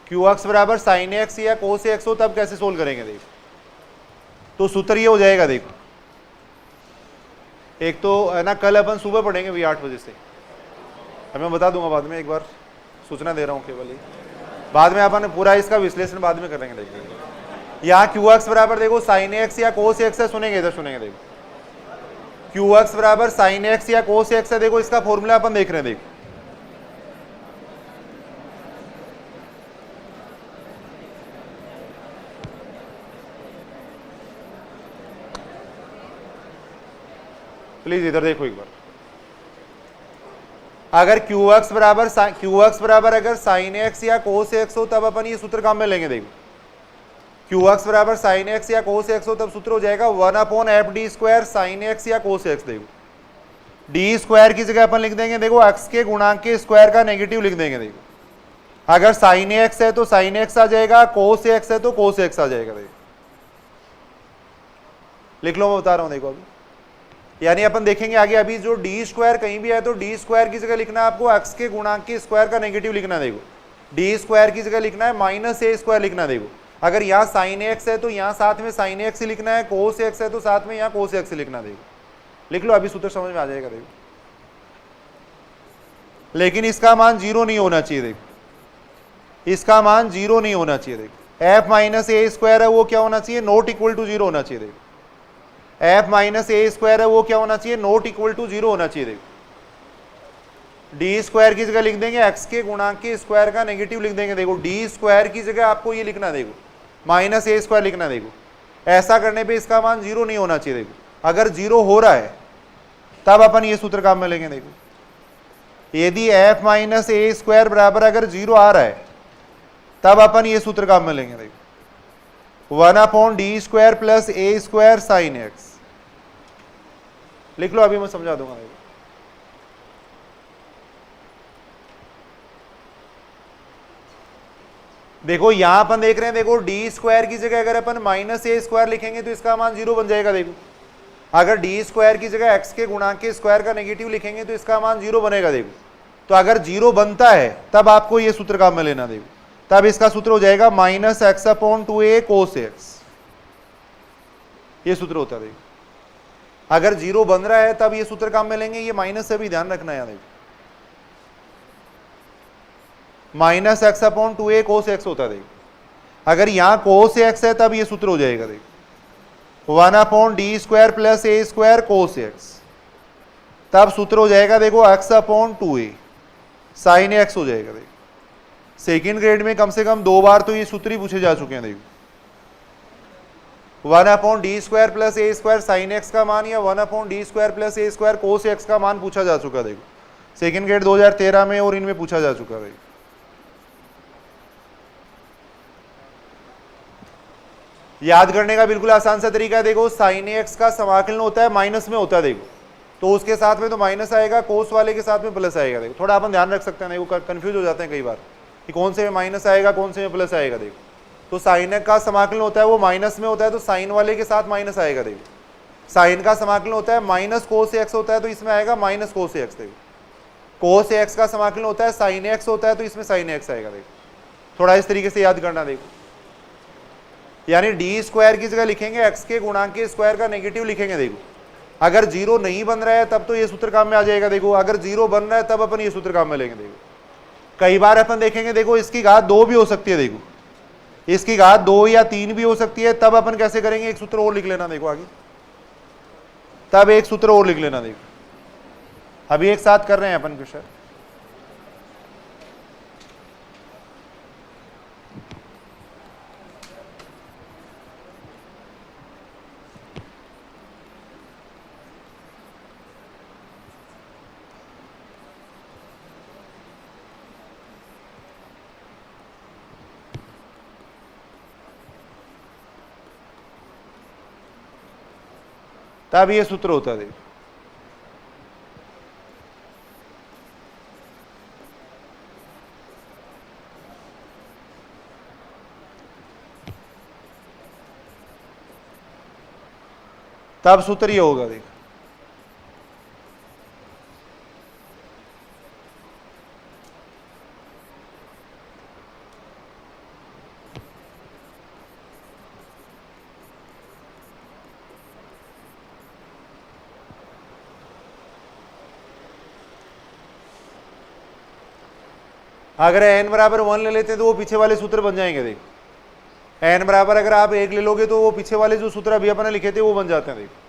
qx बराबर sin x या cos x हो तब कैसे सोल्व करेंगे। देखो तो सूत्र ये हो जाएगा। देखो एक तो है ना, कल अपन सुबह पढ़ेंगे भी 8 बजे से, मैं बता दूंगा बाद में, एक बार सूचना दे रहा हूँ केवल ही, बाद में अपन पूरा इसका विश्लेषण बाद में करेंगे। देखिए यहाँ qx बराबर देखो sin x या cos x है, सुनेंगे इधर सुनेंगे। देखो qx बराबर sin x या cos x है, देखो इसका फॉर्मूला अपन देख रहे हैं। देखो प्लीज इधर देखो एक बार, अगर qx बराबर अगर sin x या cos x हो तब अपन ये सूत्र काम में लेंगे। देखो qx बराबर sin x या cos x हो तब सूत्र हो जाएगा 1/(f(d)² sin x या cos x। देखो d स्क्वायर की जगह अपन लिख देंगे, देखो x के गुणांक के स्क्वायर का नेगेटिव लिख देंगे। देखो अगर sin x है तो sin x आ जाएगा, cos x है तो cos x आ जाएगा। देखो लिख लो, मैं बता रहा हूं। देखो अभी यानी अपन देखेंगे आगे, अभी जो डी स्क्वायर कहीं भी है तो डी स्क्वायर की जगह लिखना है आपको x के गुणांक के स्क्वायर का नेगेटिव लिखना है। देखो डी स्क्वायर की जगह लिखना है -a² लिखना है। देखो अगर यहाँ sin x है तो यहाँ साथ में sin x ही लिखना है, cos x है तो साथ में यहाँ cos x ही लिखना। देखो लिख लो, अभी सूत्र समझ में आ जाएगा। देखो लेकिन इसका मान 0 नहीं होना चाहिए। देखो इसका मान 0 नहीं होना चाहिए। देखो f-a² है वो क्या होना चाहिए, नॉट इक्वल टू 0 होना चाहिए। देखो f-a² है वो क्या होना चाहिए, नॉट इक्वल टू 0 होना चाहिए। देखो डी स्क्वायर की जगह लिख देंगे x के गुणांक के स्क्वायर का नेगेटिव लिख देंगे। देखो डी स्क्वायर की जगह आपको ये लिखना, देखो -a² लिखना। देखो ऐसा करने पे इसका मान 0 नहीं होना चाहिए। देखो अगर 0 हो रहा है तब अपन ये सूत्र काम में लेंगे। देखो यदि f-a² बराबर अगर 0 आ रहा है तब अपन ये सूत्र काम में लेंगे। देखो 1/d² + a² sin x लिख लो, अभी मैं समझा दूंगा। देखो यहां अपन देख रहे हैं, देखो डी स्क्वायर की जगह अगर अपन -a² लिखेंगे तो इसका मान 0 बन जाएगा। देखो अगर डी स्क्वायर की जगह x के गुणांक के स्क्वायर का नेगेटिव लिखेंगे तो इसका मान 0 बनेगा। देखो तो अगर 0 बनता है तब आपको ये सूत्र काम में लेना। देखो तब इसका सूत्र हो जाएगा -x/2a cos x, ये सूत्र होता है। देखो अगर 0 बन रहा है तब ये सूत्र काम में लेंगे, ये माइनस से भी ध्यान रखना है। देखो -x/2a cos x होता है। देखो अगर यहां cos x है तब ये सूत्र हो जाएगा। देखो 1/d² + a² cos x, तब सूत्र हो जाएगा देखो x/2a sin x हो जाएगा। देखो सेकेंड ग्रेड में कम से कम 2 बार तो ये सूत्र ही पूछे जा चुके हैं। देखो 1/d² plus a² sine x का मान या 1/d² plus a² cos x का मान पूछा जा चुका। देखो सेकंड ग्रेड 2013 में और इनमें पूछा जा चुका। देखो याद करने का बिल्कुल आसान सा तरीका है। देखो साइन एक्स का समाकलन होता है माइनस में होता है। देखो तो उसके साथ में तो माइनस आएगा, कोस वाले के साथ में प्लस आएगा। देखो थोड़ा अपन ध्यान रख सकते हैं। देखो कंफ्यूज हो जाते हैं कई बार कि कौन से में माइनस आएगा कौन से में प्लस आएगा। देखो तो साइन का समाकलन होता है वो माइनस में होता है तो साइन वाले के साथ माइनस आएगा। देखो साइन का समाकलन होता है माइनस कोस एक्स होता है तो इसमें आएगा माइनस कोस एक्स। देखो कोस एक्स का समाकलन होता है साइन एक्स होता है तो इसमें साइन एक्स आएगा। देखो थोड़ा इस तरीके से याद करना। देखो यानी d² की जगह लिखेंगे x के गुणांक के स्क्वायर का नेगेटिव लिखेंगे। देखो अगर जीरो नहीं बन रहा है तब तो ये सूत्र काम में आ जाएगा। देखो अगर जीरो बन रहा है तब अपन ये सूत्र काम में लेंगे। देखो कई बार अपन देखेंगे, देखो इसकी घात 2 भी हो सकती है। देखो इसकी घात 2 या 3 भी हो सकती है। तब अपन कैसे करेंगे, एक सूत्र और लिख लेना। देखो आगे तब एक सूत्र और लिख लेना। देखो अभी एक साथ कर रहे हैं अपन क्वेश्चन। तब ये सूत्र होता है। देखो तब सूत्र ये होगा। देखो अगर n बराबर 1 ले लेते हैं तो वो पीछे वाले सूत्र बन जाएंगे। देखो n बराबर अगर आप 1 ले लोगे तो वो पीछे वाले जो सूत्र अभी अपने लिखे थे वो बन जाते हैं। देखो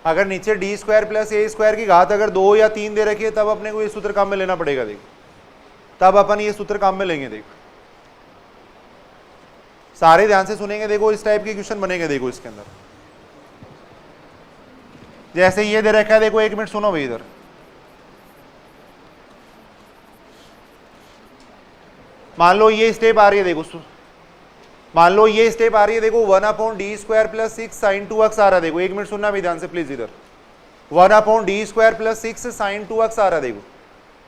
अगर नीचे d² प्लस a² की घात अगर 2 या 3 दे रखी है तब अपने को ये सूत्र काम में लेना पड़ेगा। देखो तब अपन ये सूत्र काम में लेंगे। देखो सारे ध्यान से सुनेंगे। देखो इस टाइप के क्वेश्चन बनेंगे। देखो इसके अंदर जैसे ये दे रखा है। देखो 1 मिनट सुनो भाई इधर। मान लो ये स्टेप आ रही है। देखो मान लो ये स्टेप आ रही है। देखो 1/d² प्लस 6 साइन 2x आ रहा है। देखो 1 मिनट सुनना भी ध्यान से प्लीज इधर। 1/d² प्लस 6 साइन 2x आ रहा है। देखो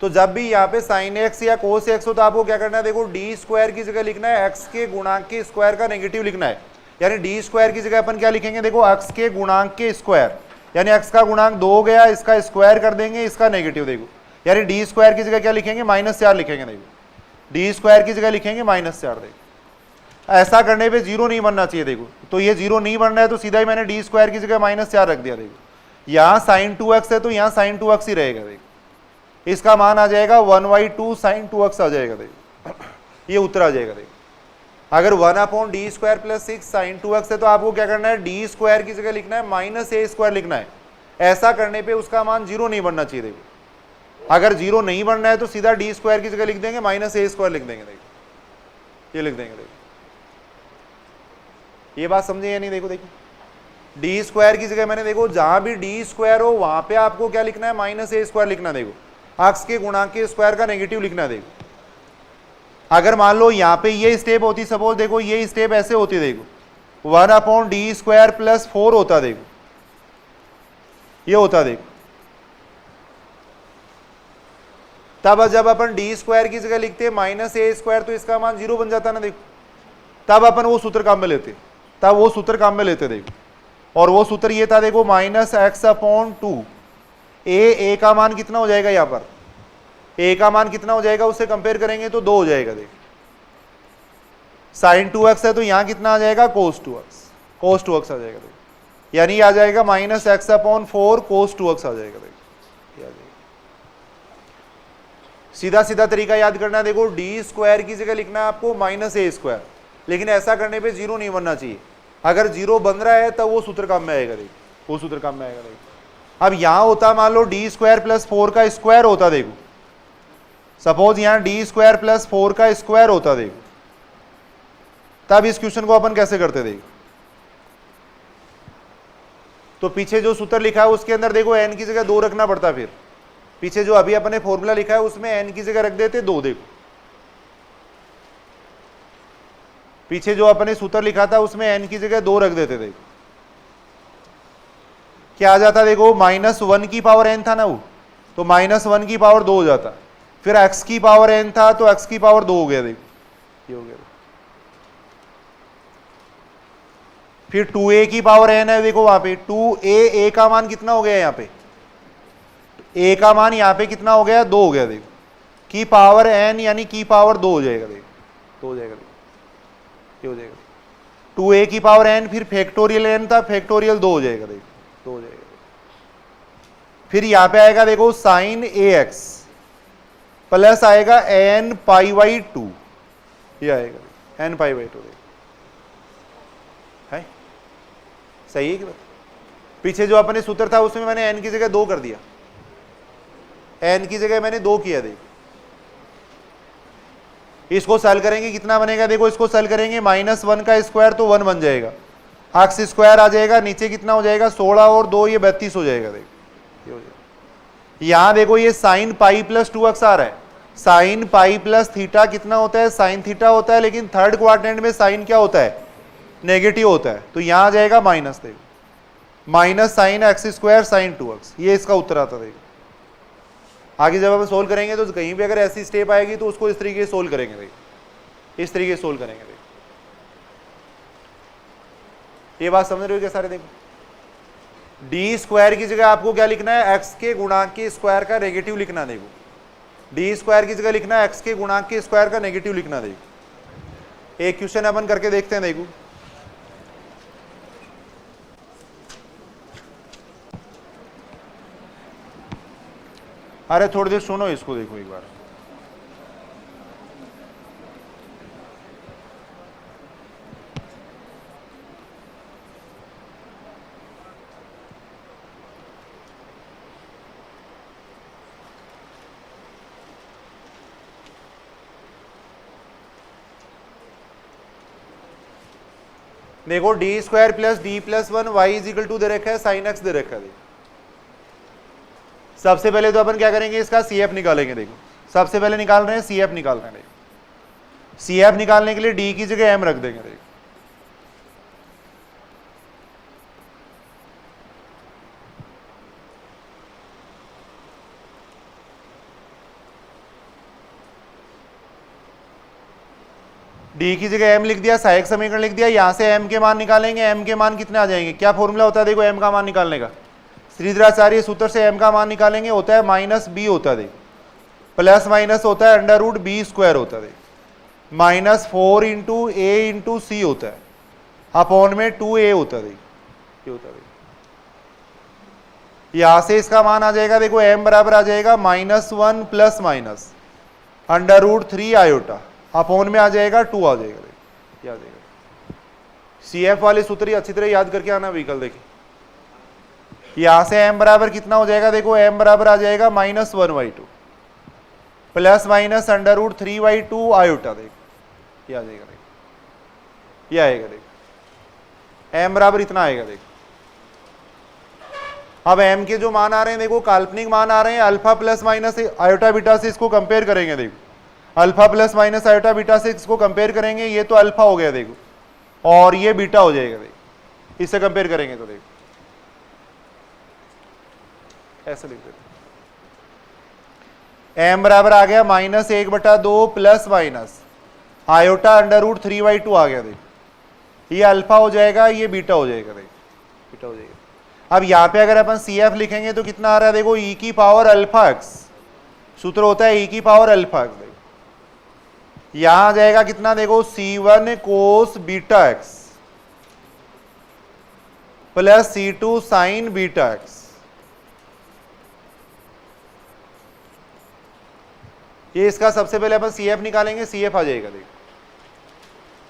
तो जब भी यहाँ पे साइन एक्स या कोस एक्स हो तो आपको क्या करना है, देखो d² की जगह लिखना है x के गुणांक के स्क्वायर का नेगेटिव लिखना है। यानी d² की जगह अपन क्या लिखेंगे, देखो x के गुणांक के स्क्वायर, यानी x का गुणांक 2 हो गया, इसका स्क्वायर कर देंगे, इसका नेगेटिव। देखो यानी d² की जगह क्या लिखेंगे, -4 लिखेंगे। देखो d² की जगह लिखेंगे -4। देखो ऐसा करने पे जीरो नहीं बनना चाहिए। देखो तो ये जीरो नहीं बन रहा है तो सीधा ही मैंने d² की जगह -4 रख दिया। देखो यहाँ sin 2x है तो यहाँ sin 2x ही रहेगा। देखो इसका मान आ जाएगा 1/2 sin 2x आ जाएगा। देखो ये उत्तर आ जाएगा। देखो अगर 1/d² प्लस 6 sin 2x है तो आपको क्या करना है, d² की जगह लिखना है -a² लिखना है। ऐसा करने पे उसका मान जीरो नहीं बनना चाहिए। देखो अगर जीरो नहीं बनना है तो सीधा d² की जगह लिख देंगे -a² लिख देंगे। देखो ये लिख देंगे। देखो ये बात समझे या नहीं। देखो d² की जगह मैंने देखो जहां भी d² हो वहां पे आपको क्या लिखना है, -a² लिखना। देखो x के गुणांक के स्क्वायर का नेगेटिव लिखना। देखो अगर मान लो यहाँ पे ये स्टेप होती, सपोज देखो ये स्टेप ऐसे होती, देखो 1/d² प्लस 4 होता। देखो ये होता। देखो तब जब अपन d² की जगह लिखते -a² तो इसका मान 0 बन जाता ना। देखो तब अपन वो सूत्र काम में लेते, तब वो सूत्र काम में लेते। देखो और वो सूत्र ये था, देखो -x/2। a का मान कितना हो जाएगा, यहाँ पर a का मान कितना हो जाएगा, उससे कंपेयर करेंगे तो 2 हो जाएगा। देखो sin 2x है तो यहाँ कितना आ जाएगा, cos 2x आ जाएगा। देखो यानी आ जाएगा -x/4 cos 2x आ जाएगा। देखो सीधा सीधा तरीका याद करना है। देखो d² की जगह लिखना है आपको -a², लेकिन ऐसा करने पे जीरो नहीं बनना चाहिए। अगर जीरो बन रहा है तब वो सूत्र काम में आएगा, देखो वो सूत्र काम में आएगा। देखो अब यहां होता मान लो डी स्क्वायर प्लस 4 का स्क्वायर होता, देखो सपोज यहां डी स्क्वायर प्लस 4 का स्क्वायर होता, देखो तब इस क्वेश्चन को अपन कैसे करते, देखो तो पीछे जो सूत्र लिखा है उसके अंदर देखो एन की जगह 2 रखना पड़ता, फिर पीछे जो अभी अपने फॉर्मूला लिखा है उसमें एन की जगह रख देते 2, देखो पीछे जो अपने सूत्र लिखा था उसमें एन की जगह 2 रख देते, देखो क्या आ जाता, देखो -1 की पावर एन था ना वो, तो -1 की पावर 2 हो जाता। फिर x की पावर n था तो x की पावर 2 हो गया, देखो ये हो गया। फिर 2a की पावर n है, देखो वहां पे 2a का मान कितना हो गया यहाँ पे, a का मान यहाँ पे कितना हो गया, 2 हो गया, देखो की पावर n यानी की पावर 2 हो जाएगा, देखो 2 हो जाएगा, ये हो जाएगा 2a की पावर n, फिर फैक्टोरियल n था, फैक्टोरियल 2 हो जाएगा, देखो 2 हो जाएगा। फिर यहाँ पे आएगा देखो साइन ax प्लस आएगा n पाई 2, ये आएगा n पाई 2 है, सही है कि पीछे जो अपने सूत्र था उसमें मैंने n की जगह 2 कर दिया, n की जगह मैंने 2 किया, देखो इसको सॉल्व करेंगे कितना बनेगा, देखो इसको सॉल्व करेंगे -1 का स्क्वायर तो 1 बन जाएगा, x स्क्वायर आ जाएगा, नीचे कितना हो जाएगा 16 और 2 ये 32 हो जाएगा, देखो ये हो जाएगा। यहां देखो ये साइन पाई प्लस 2x आ रहा है, साइन पाई प्लस थीटा कितना होता है, साइन थीटा होता है, लेकिन थर्ड क्वाड्रेंट में साइन क्या होता है, नेगेटिव होता है, तो यहां आ जाएगा माइनस, देखो minus sine x square sine 2x, ये इसका उत्तर आता। देखो आगे जब हम सोल्व करेंगे तो कहीं भी अगर ऐसी स्टेप आएगी तो उसको इस तरीके से सोल्व करेंगे, देखो इस तरीके से सोल्व करेंगे, देखो ये बात समझ रहे हो क्या सारे। देखो डी स्क्वायर की जगह आपको क्या लिखना है, एक्स के गुणांक के स्क्वायर का नेगेटिव लिखना, देखो डी स्क्वायर की जगह लिखना है एक्स के गुणांक के स्क्वायर का नेगेटिव लिखना। देखो एक क्वेश्चन अपन करके देखते हैं, देखो अरे थोड़ी देर सुनो इसको, देखो एक बार देखो D square plus D plus 1 Y is equal to दे रखा है, साइन एक्स दे रखा है। सबसे पहले तो अपन क्या करेंगे, इसका CF निकालेंगे। देखो सबसे पहले निकाल रहे हैं CF निकाल रहे हैं, देखो CF निकालने के लिए डी की जगह m रख देंगे। देखो डी की जगह m लिख दिया, सहायक समीकरण लिख दिया, यहां से m के मान निकालेंगे। m के मान कितने आ जाएंगे, क्या फॉर्मूला होता है, देखो m का मान निकालने का, श्रीधराचार्य सूत्र से m का मान निकालेंगे, होता है -b होता है, देखो प्लस माइनस होता है √b स्क्वायर होता है, -4 × a × c होता है, अपॉन में 2a होता है, देखो ये होता है। यहां से इसका मान आ जाएगा, देखो m बराबर आ जाएगा -1 प्लस माइनस √3 आयोटा, अपॉन में आ जाएगा 2 आ जाएगा, देखो आ जाएगा। CF वाले सूत्र अच्छी तरह याद करके आना व्हीकल। देखिए यहां से m बराबर कितना हो जाएगा, देखो m बराबर आ जाएगा -1/2 प्लस माइनस √3/2 आयोटा, देखो ये आ जाएगा, देखो ये आएगा, देखो m बराबर इतना आएगा। देखो अब m के जो मान आ रहे हैं, देखो काल्पनिक मान आ रहे हैं, alpha plus minus iota beta से इसको कंपेयर करेंगे। देखो alpha plus minus iota beta से इसको कंपेयर करेंगे, ये तो अल्फा हो गया, देखो और ये बीटा हो जाएगा, देखो इससे कंपेयर करेंगे तो देखो ऐसे लिख देते, m बराबर आ गया -1/2 प्लस माइनस आयोटा √3/2 आ गया। देखो ये अल्फा हो जाएगा, ये बीटा हो जाएगा, देखो बीटा हो जाएगा। अब यहाँ पे अगर अपन CF लिखेंगे तो कितना आ रहा है, देखो e की पावर अल्फा x, सूत्र होता है e की पावर अल्फा x। यहां आ जाएगा कितना, देखो C1 cos beta x plus C2 sine beta x। ये इसका सबसे पहले अपन CF निकालेंगे, CF आ जाएगा। देखो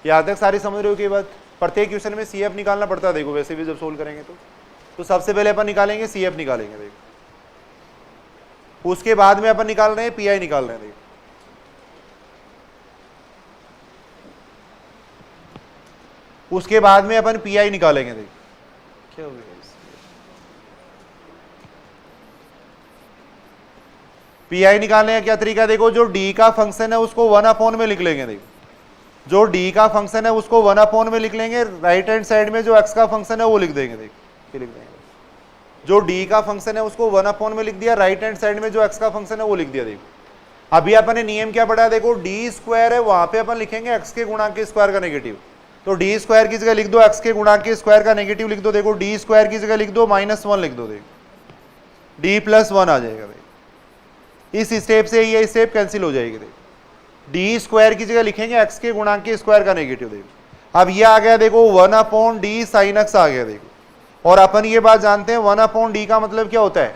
यहाँ तक सारी समझ रहे हो कि बात? प्रत्येक क्वेश्चन में सी एफ निकालना पड़ता है, देखो वैसे भी जब सोल्व करेंगे तो सबसे पहले अपन निकालेंगे सी एफ निकालेंगे, देखो उसके बाद में अपन निकाल रहे हैं पी आई निकाल रहे हैं, देखो उसके बाद में अपन पी आई निकालेंगे, देखो क्या हो गया पी आई निकालने का क्या तरीका है? देखो जो डी का फंक्शन है उसको 1 में लिख लेंगे, देखो जो डी का फंक्शन है उसको 1 में लिख लेंगे, राइट हैंड साइड में जो एक्स का फंक्शन है वो लिख देंगे, देखो लिख देंगे जो डी का फंक्शन है उसको 1 में लिख दिया, राइट हैंड साइड में जो एक्स का फंक्शन है वो लिख दिया। देखो अभी अपन ने नियम क्या पढ़ा, देखो डी स्क्वायर है वहां पे अपन लिखेंगे एक्स के गुणांक के स्क्वायर का नेगेटिव, तो डी स्क्वायर की जगह लिख दो एक्स के गुणांक के स्क्वायर का नेगेटिव लिख दो, देखो डी स्क्वायर की जगह लिख दो -1 लिख दो, देखो डी +1 आ जाएगा, देखो इस स्टेप से ये स्टेप कैंसिल हो जाएगी, देखो डी स्क्वायर की जगह लिखेंगे एक्स के गुणांक के स्क्वायर का नेगेटिव, देखो अब ये आ गया, देखो 1/d sin x आ गया, देखो और अपन ये बात जानते हैं 1/d का मतलब क्या होता है?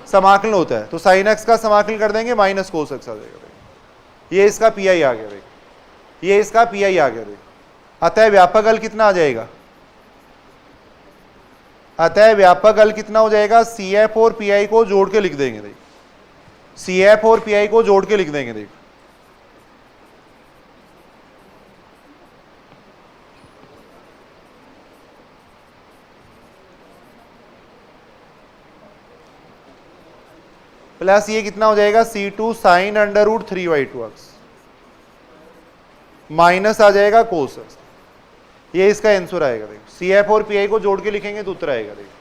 समाकलन होता है, तो sin x का समाकलन कर देंगे -cos x आ जाएगा, देखो ये इसका पी आई आ गया, देखो ये इसका पी आई आ गया, देखो अतः व्यापक हल कितना आ जाएगा? अतः व्यापक हल कितना हो जाएगा? सी एफ और पी आई को जोड़ के लिख देंगे, देखो सी एफ और पी आई को जोड़ के लिख देंगे, देखो प्लस ये कितना हो जाएगा? C2 sin √3/2x माइनस आ जाएगा cos x, ये इसका आंसर आएगा, देखो सी एफ और पी आई को जोड़ के लिखेंगे तो उत्तर आएगा, देखो